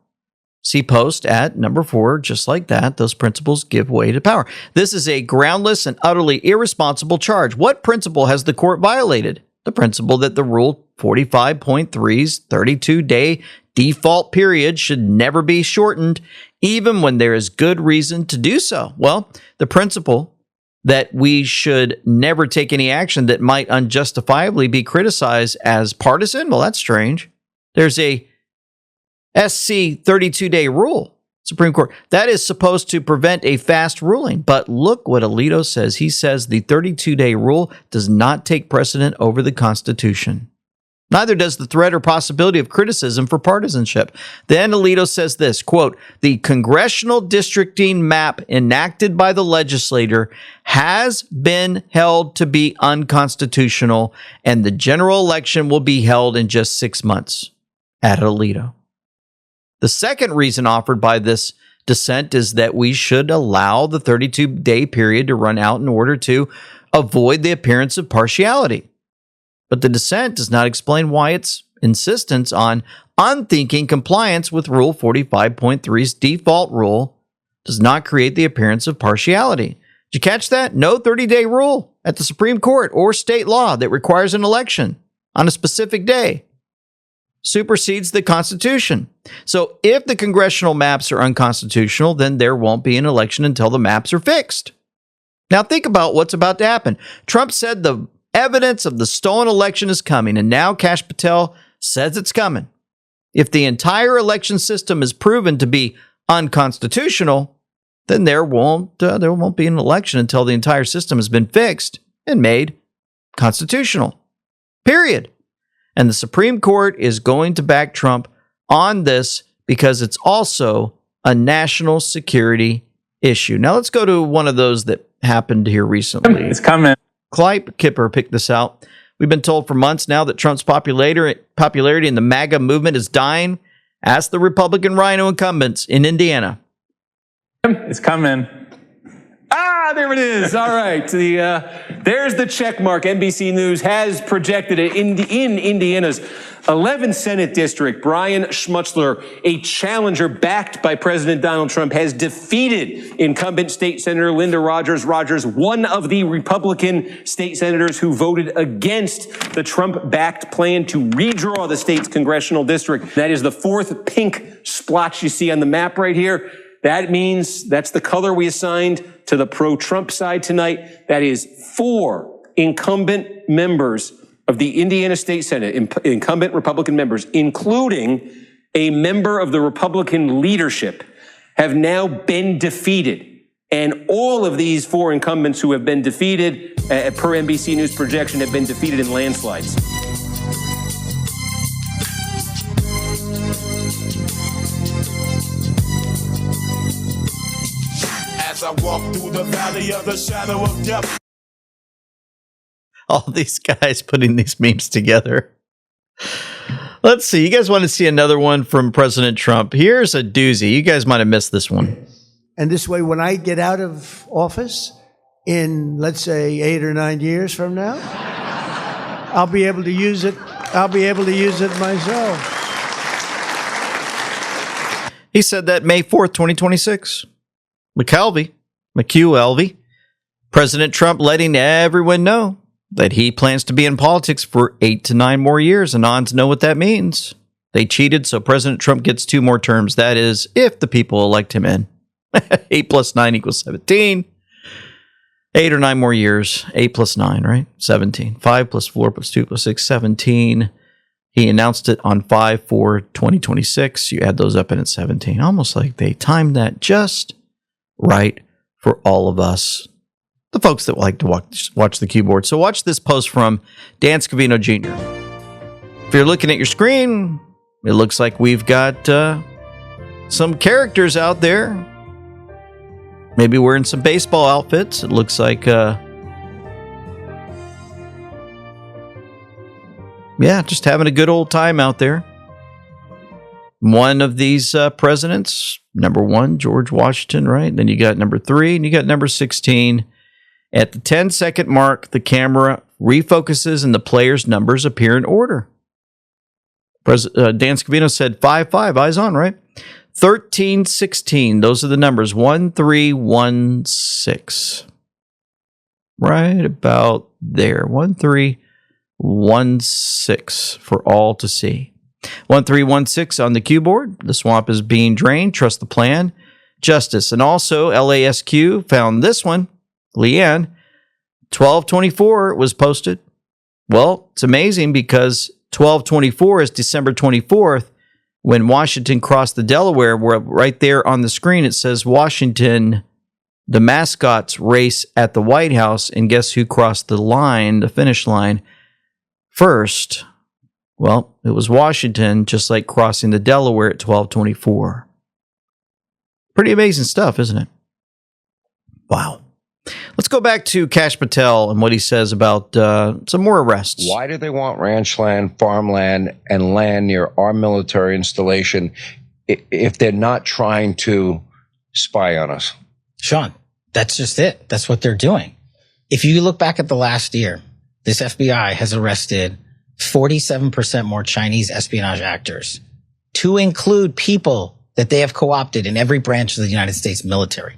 See post at number 4, just like that. Those principles give way to power. This is a groundless and utterly irresponsible charge. What principle has the court violated? The principle that the Rule 45.3's 32-day default period should never be shortened, even when there is good reason to do so. Well, the principle that we should never take any action that might unjustifiably be criticized as partisan? Well, that's strange. There's a SC 32-day rule, Supreme Court, that is supposed to prevent a fast ruling. But look what Alito says. He says the 32-day rule does not take precedent over the Constitution. Neither does the threat or possibility of criticism for partisanship. Then Alito says this, quote, the congressional districting map enacted by the legislature has been held to be unconstitutional, and the general election will be held in just 6 months, added Alito. The second reason offered by this dissent is that we should allow the 32-day period to run out in order to avoid the appearance of partiality. But the dissent does not explain why its insistence on unthinking compliance with Rule 45.3's default rule does not create the appearance of partiality. Did you catch that? No 30-day rule at the Supreme Court or state law that requires an election on a specific day supersedes the Constitution. So if the congressional maps are unconstitutional, then there won't be an election until the maps are fixed. Now think about what's about to happen. Trump said the evidence of the stolen election is coming, and now Kash Patel says it's coming. If the entire election system is proven to be unconstitutional, then there won't be an election until the entire system has been fixed and made constitutional. Period. And the Supreme Court is going to back Trump on this because it's also a national security issue. Now let's go to one of those that happened here recently. It's coming. Clyde Kipper picked this out. We've been told for months now that Trump's popularity in the MAGA movement is dying. Ask the Republican rhino incumbents in Indiana. It's coming. There it is. All right. There's the check mark. NBC News has projected it in Indiana's 11th Senate District. Brian Schmutzler, a challenger backed by President Donald Trump, has defeated incumbent state senator Linda Rogers. Rogers, one of the Republican state senators who voted against the Trump-backed plan to redraw the state's congressional district. That is the fourth pink splotch you see on the map right here. That means that's the color we assigned to the pro-Trump side tonight. That is 4 incumbent members of the Indiana State Senate, incumbent Republican members, including a member of the Republican leadership, have now been defeated. And all of these 4 incumbents who have been defeated, per NBC News projection, have been defeated in landslides. As I walk through the valley of the shadow of death. All these guys putting these memes together. Let's see. You guys want to see another one from President Trump? Here's a doozy. You guys might have missed this one. And this way, when I get out of office in, let's say, 8 or 9 years from now, I'll be able to use it. I'll be able to use it myself. He said that May 4th, 2026. McHugh-Elvey, President Trump letting everyone know that he plans to be in politics for 8 to 9 more years. Anons know what that means. They cheated, so President Trump gets 2 more terms. That is, if the people elect him in. 8 plus 9 equals 17. 8 or 9 more years. 8 plus 9, right? 17. 5 plus 4 plus 2 plus 6, 17. He announced it on 5/4/2026. You add those up and it's 17. Almost like they timed that just right for all of us, the folks that like to watch the keyboard. So watch this post from Dan Scavino Jr. If you're looking at your screen, it looks like we've got some characters out there. Maybe wearing some baseball outfits. It looks like, just having a good old time out there. One of these presidents, number 1, George Washington, right? Then you got number 3, and you got number 16. At the 10-second mark, the camera refocuses and the players' numbers appear in order. Dan Scavino said 5-5, eyes on, right? 13-16, those are the numbers. 1-3-1-6. Right about there. 1-3-1-6 for all to see. 1-3-1-6 on the keyboard. The swamp is being drained. Trust the plan. Justice. And also, LASQ found this one. Leanne, 12/24 was posted. Well, it's amazing because 12/24 is December 24th when Washington crossed the Delaware, where right there on the screen it says Washington, the mascots race at the White House, and guess who crossed the line, the finish line, first? Well, it was Washington, just like crossing the Delaware at 12/24. Pretty amazing stuff, isn't it? Wow. Let's go back to Kash Patel and what he says about some more arrests. Why do they want ranch land, farmland, and land near our military installation if they're not trying to spy on us? Sean, that's just it. That's what they're doing. If you look back at the last year, this FBI has arrested 47% more Chinese espionage actors, to include people that they have co-opted in every branch of the United States military.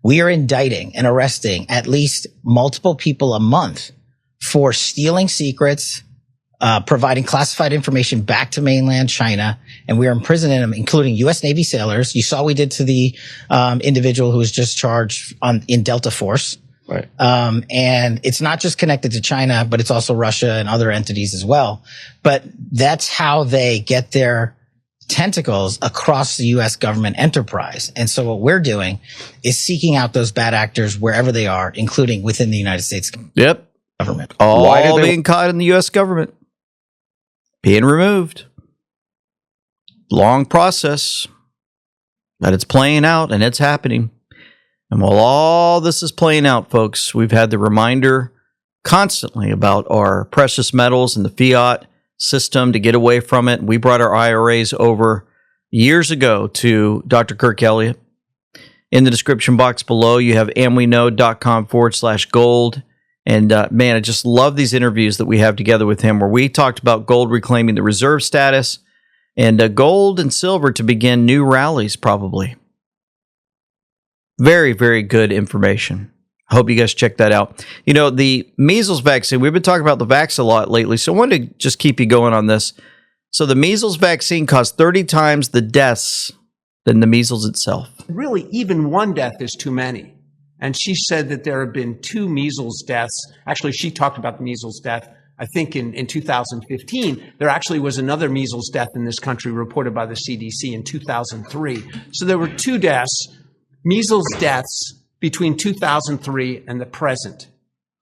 We are indicting and arresting at least multiple people a month for stealing secrets, providing classified information back to mainland China, and we are imprisoning them, including U.S. Navy sailors. You saw we did to the individual who was just charged in Delta Force. Right. And it's not just connected to China, but it's also Russia and other entities as well. But that's how they get their tentacles across the U.S. government enterprise. And so what we're doing is seeking out those bad actors wherever they are, including within the United States government. All being caught in the U.S. government. being removed. Long process, but it's playing out and it's happening. And while all this is playing out, folks, we've had the reminder constantly about our precious metals and the fiat system to get away from it. We brought our IRAs over years ago to Dr. Kirk Elliott. In the description box below, you have amweknow.com/gold. And man, I just love these interviews that we have together with him where we talked about gold reclaiming the reserve status and gold and silver to begin new rallies probably. Very, very good information. I hope you guys check that out. You know, the measles vaccine, we've been talking about the vax a lot lately, so I wanted to just keep you going on this. So the measles vaccine caused 30 times the deaths than the measles itself. Really, even one death is too many. And she said that there have been 2 measles deaths. Actually, she talked about the measles death, I think, in 2015. There actually was another measles death in this country reported by the CDC in 2003. So there were 2 deaths, measles deaths, between 2003 and the present.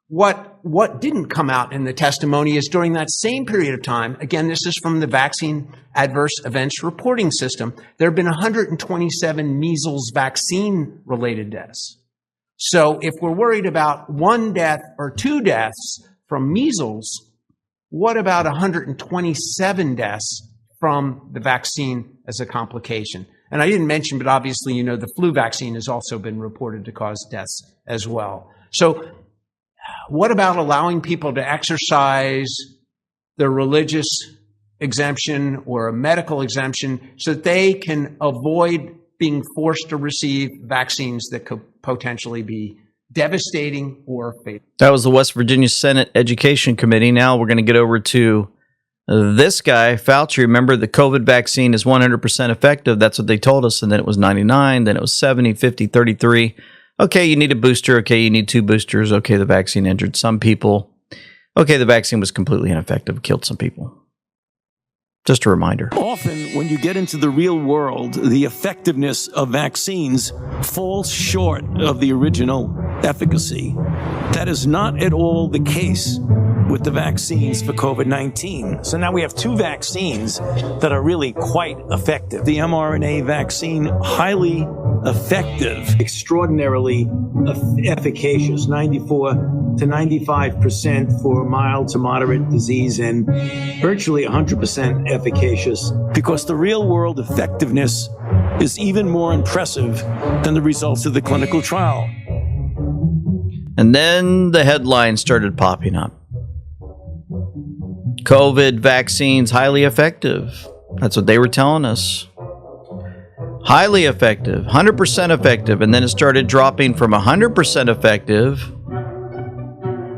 What didn't come out in the testimony is during that same period of time, again, this is from the Vaccine Adverse Events Reporting System, there have been 127 measles vaccine-related deaths. So if we're worried about 1 death or 2 deaths from measles, what about 127 deaths from the vaccine as a complication? And I didn't mention, but obviously, you know, the flu vaccine has also been reported to cause deaths as well. So what about allowing people to exercise their religious exemption or a medical exemption so that they can avoid being forced to receive vaccines that could potentially be devastating or fatal? That was the West Virginia Senate Education Committee. Now we're going to get over to this guy, Fauci. Remember, the COVID vaccine is 100% effective. That's what they told us. And then it was 99, then it was 70, 50, 33. Okay, you need a booster. Okay, you need 2 boosters. Okay, the vaccine injured some people. Okay, the vaccine was completely ineffective, killed some people. Just a reminder. Often, when you get into the real world, the effectiveness of vaccines falls short of the original efficacy. That is not at all the case with the vaccines for COVID-19. So now we have 2 vaccines that are really quite effective. The mRNA vaccine, highly effective, extraordinarily efficacious, 94 to 95% for mild to moderate disease, and virtually 100% efficacious, because the real world effectiveness is even more impressive than the results of the clinical trial. And then the headlines started popping up. COVID vaccines highly effective. That's what they were telling us. Highly effective, 100% effective. And then it started dropping from 100% effective.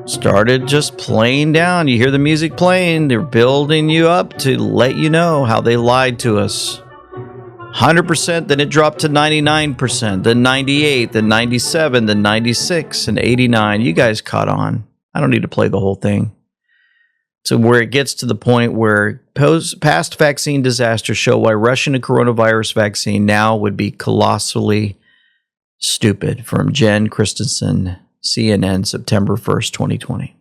Started just playing down. You hear the music playing. They're building you up to let you know how they lied to us. 100%, then it dropped to 99%, then 98, then 97, then 96, and 89. You guys caught on. I don't need to play the whole thing. So where it gets to the point where past vaccine disasters show why rushing a coronavirus vaccine now would be colossally stupid. From Jen Christensen, CNN, September 1st, 2020.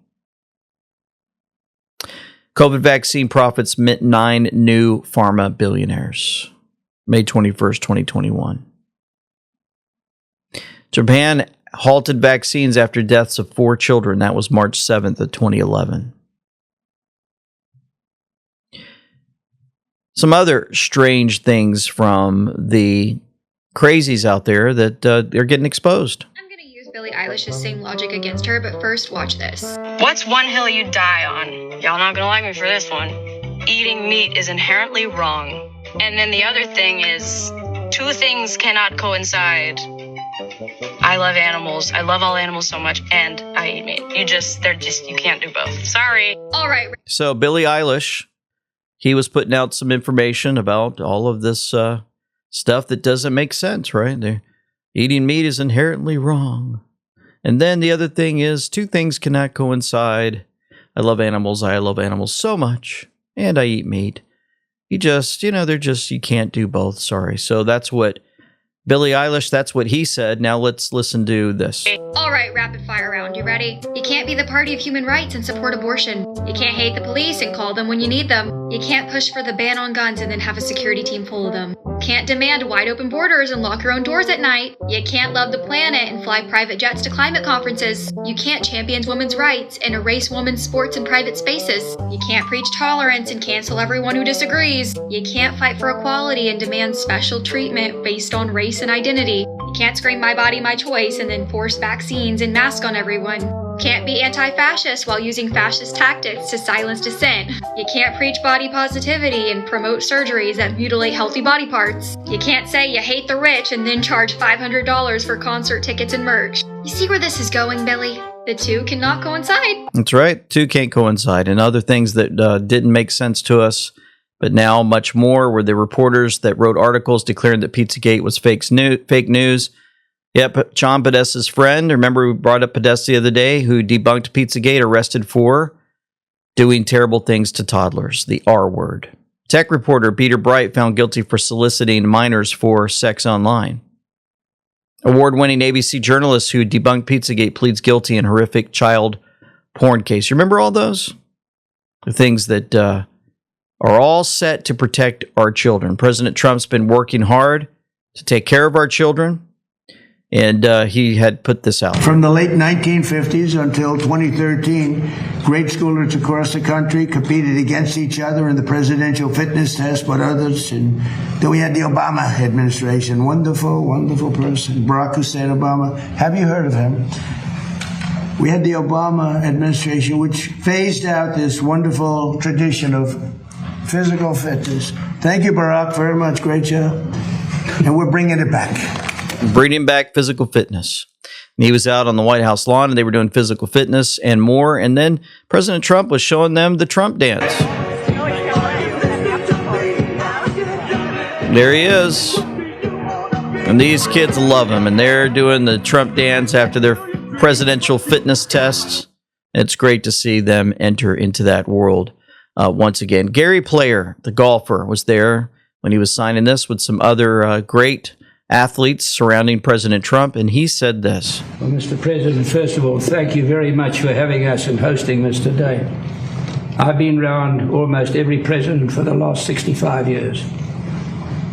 COVID vaccine profits mint 9 new pharma billionaires. May 21st, 2021. Japan halted vaccines after deaths of 4 children. That was March 7th of 2011. Some other strange things from the crazies out there that are getting exposed. I'm going to use Billie Eilish's same logic against her, but first watch this. What's one hill you die on? Y'all not gonna like me for this one. Eating meat is inherently wrong. And then the other thing is, 2 things cannot coincide. I love animals. I love all animals so much, and I eat meat. You can't do both. Sorry. All right. So Billie Eilish, he was putting out some information about all of this stuff that doesn't make sense, right? Eating meat is inherently wrong. And then the other thing is, 2 things cannot coincide. I love animals. I love animals so much, and I eat meat. You can't do both. Sorry. So that's what Billie Eilish, that's what he said. Now let's listen to this. All right, rapid fire round. You ready? You can't be the party of human rights and support abortion. You can't hate the police and call them when you need them. You can't push for the ban on guns and then have a security team full of them. Can't demand wide open borders and lock your own doors at night. You can't love the planet and fly private jets to climate conferences. You can't champion women's rights and erase women's sports and private spaces. You can't preach tolerance and cancel everyone who disagrees. You can't fight for equality and demand special treatment based on race and identity. You can't scream my body, my choice and then force vaccines and mask on everyone. Can't be anti-fascist while using fascist tactics to silence dissent. You can't preach body positivity and promote surgeries that mutilate healthy body parts. You can't say you hate the rich and then charge $500 for concert tickets and merch. You see where this is going, Billy? The two cannot coincide. That's right. Two can't coincide. And other things that didn't make sense to us, but now much more, were the reporters that wrote articles declaring that Pizzagate was fake news. Yep, John Podesta's friend, remember we brought up Podesta the other day, who debunked Pizzagate, arrested for doing terrible things to toddlers, the R word. Tech reporter Peter Bright found guilty for soliciting minors for sex online. Award-winning ABC journalist who debunked Pizzagate pleads guilty in horrific child porn case. You remember all those? The things that are all set to protect our children. President Trump's been working hard to take care of our children. And he had put this out. From the late 1950s until 2013, grade schoolers across the country competed against each other in the presidential fitness test, but others. And then we had the Obama administration. Wonderful, wonderful person, Barack Hussein Obama. Have you heard of him? We had the Obama administration, which phased out this wonderful tradition of physical fitness. Thank you, Barack, very much. Great job. And we're bringing it back. Bringing back physical fitness. And he was out on the White House lawn and they were doing physical fitness and more. And then President Trump was showing them the Trump dance. There he is. And these kids love him. And they're doing the Trump dance after their presidential fitness tests. It's great to see them enter into that world once again. Gary Player, the golfer, was there when he was signing this with some other great athletes surrounding President Trump, and he said this. Well, Mr. President, first of all, thank you very much for having us and hosting this today. I've been around almost every president for the last 65 years,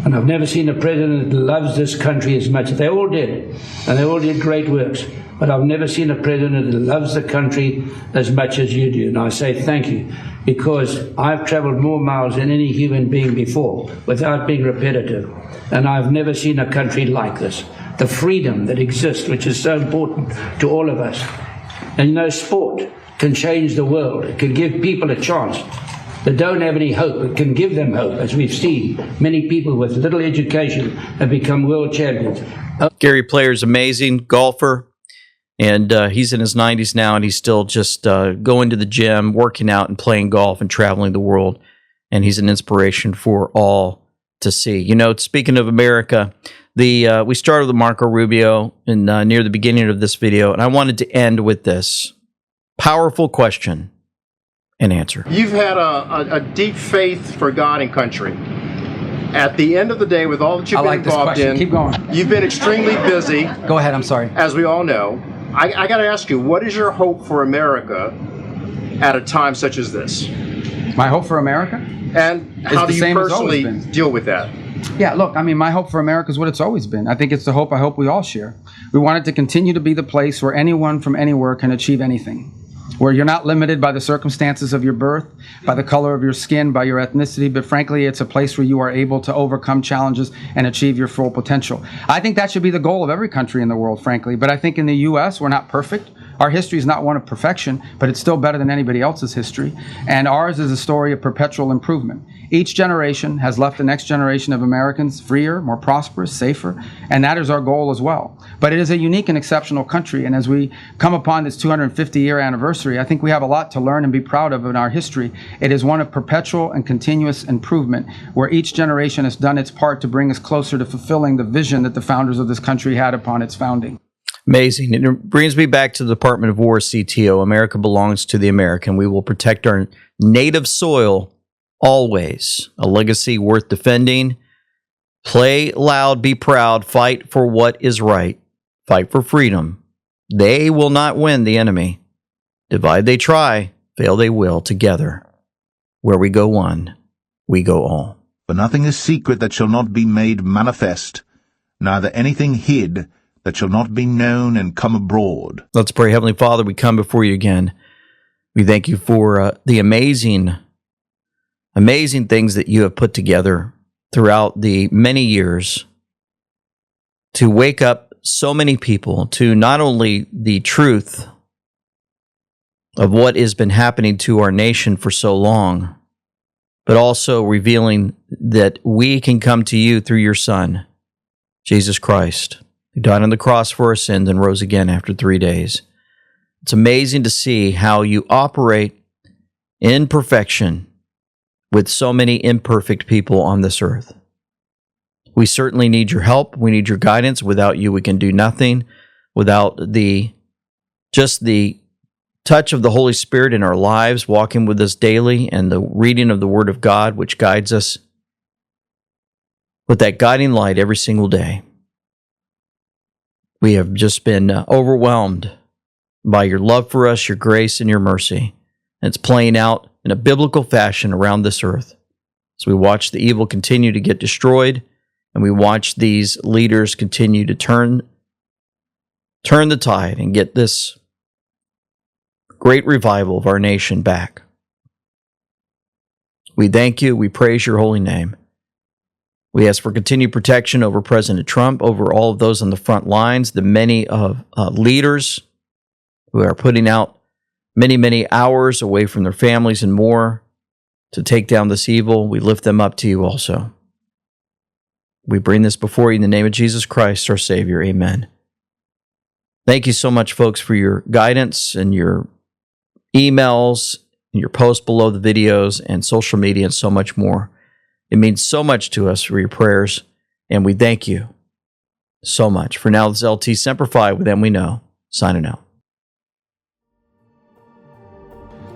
and I've never seen a president that loves this country as much. They all did, and they all did great works, but I've never seen a president that loves the country as much as you do, and I say thank you, because I've traveled more miles than any human being before without being repetitive. And I've never seen a country like this. The freedom that exists, which is so important to all of us. And you know, sport can change the world. It can give people a chance that don't have any hope. It can give them hope, as we've seen. Many people with little education have become world champions. Gary Player's amazing golfer. And he's in his 90s now, and he's still just going to the gym, working out, and playing golf and traveling the world. And he's an inspiration for all to see. You know, speaking of America, we started with Marco Rubio near the beginning of this video, and I wanted to end with this powerful question and answer. You've had a deep faith for God and country. At the end of the day, with all that you've been involved in, keep going. You've been extremely busy. Go ahead, I'm sorry. As we all know. I got to ask you, what is your hope for America at a time such as this? My hope for America? And how do you personally deal with that? Yeah, look, I mean, my hope for America is what it's always been. I think it's the hope I hope we all share. We want it to continue to be the place where anyone from anywhere can achieve anything, where you're not limited by the circumstances of your birth, by the color of your skin, by your ethnicity, but frankly, it's a place where you are able to overcome challenges and achieve your full potential. I think that should be the goal of every country in the world, frankly, but I think in the U.S., we're not perfect. Our history is not one of perfection, but it's still better than anybody else's history. And ours is a story of perpetual improvement. Each generation has left the next generation of Americans freer, more prosperous, safer, and that is our goal as well. But it is a unique and exceptional country, and as we come upon this 250-year anniversary, I think we have a lot to learn and be proud of in our history. It is one of perpetual and continuous improvement, where each generation has done its part to bring us closer to fulfilling the vision that the founders of this country had upon its founding. Amazing. It brings me back to the Department of War CTO. America belongs to the American. We will protect our native soil always. A legacy worth defending. Play loud, be proud, fight for what is right, fight for freedom. They will not win the enemy. Divide they try, fail they will, together. Where we go one, we go all. For nothing is secret that shall not be made manifest, neither anything hid that shall not be known and come abroad. Let's pray. Heavenly Father, we come before you again. We thank you for the amazing things that you have put together throughout the many years to wake up so many people to not only the truth of what has been happening to our nation for so long, but also revealing that we can come to you through your Son, Jesus Christ, who died on the cross for our sins and rose again after 3 days. It's amazing to see how you operate in perfection with so many imperfect people on this earth. We certainly need your help. We need your guidance. Without you, we can do nothing. Without the touch of the Holy Spirit in our lives, walking with us daily, and the reading of the Word of God, which guides us with that guiding light every single day. We have just been overwhelmed by your love for us, your grace, and your mercy. And it's playing out in a biblical fashion around this earth. So we watch the evil continue to get destroyed, and we watch these leaders continue to turn the tide and get this great revival of our nation back. We thank you. We praise your holy name. We ask for continued protection over President Trump, over all of those on the front lines, the many of leaders who are putting out many, many hours away from their families and more to take down this evil. We lift them up to you also. We bring this before you in the name of Jesus Christ, our Savior. Amen. Thank you so much, folks, for your guidance and your emails and your posts below the videos and social media and so much more. It means so much to us for your prayers, and we thank you so much. For now, this is LT Semper Fi with Them We Know, signing out.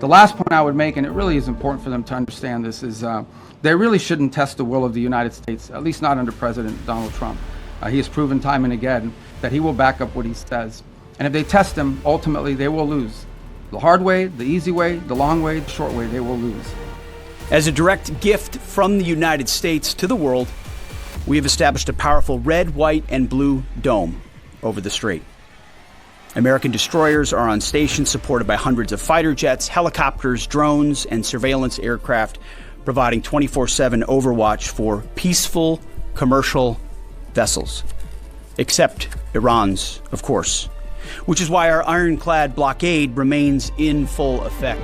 The last point I would make, and it really is important for them to understand this, is they really shouldn't test the will of the United States, at least not under President Donald Trump. He has proven time and again that he will back up what he says. And if they test him, ultimately they will lose. The hard way, the easy way, the long way, the short way, they will lose. As a direct gift from the United States to the world, we have established a powerful red, white, and blue dome over the strait. American destroyers are on station, supported by hundreds of fighter jets, helicopters, drones, and surveillance aircraft, providing 24/7 overwatch for peaceful commercial vessels. Except Iran's, of course, which is why our ironclad blockade remains in full effect.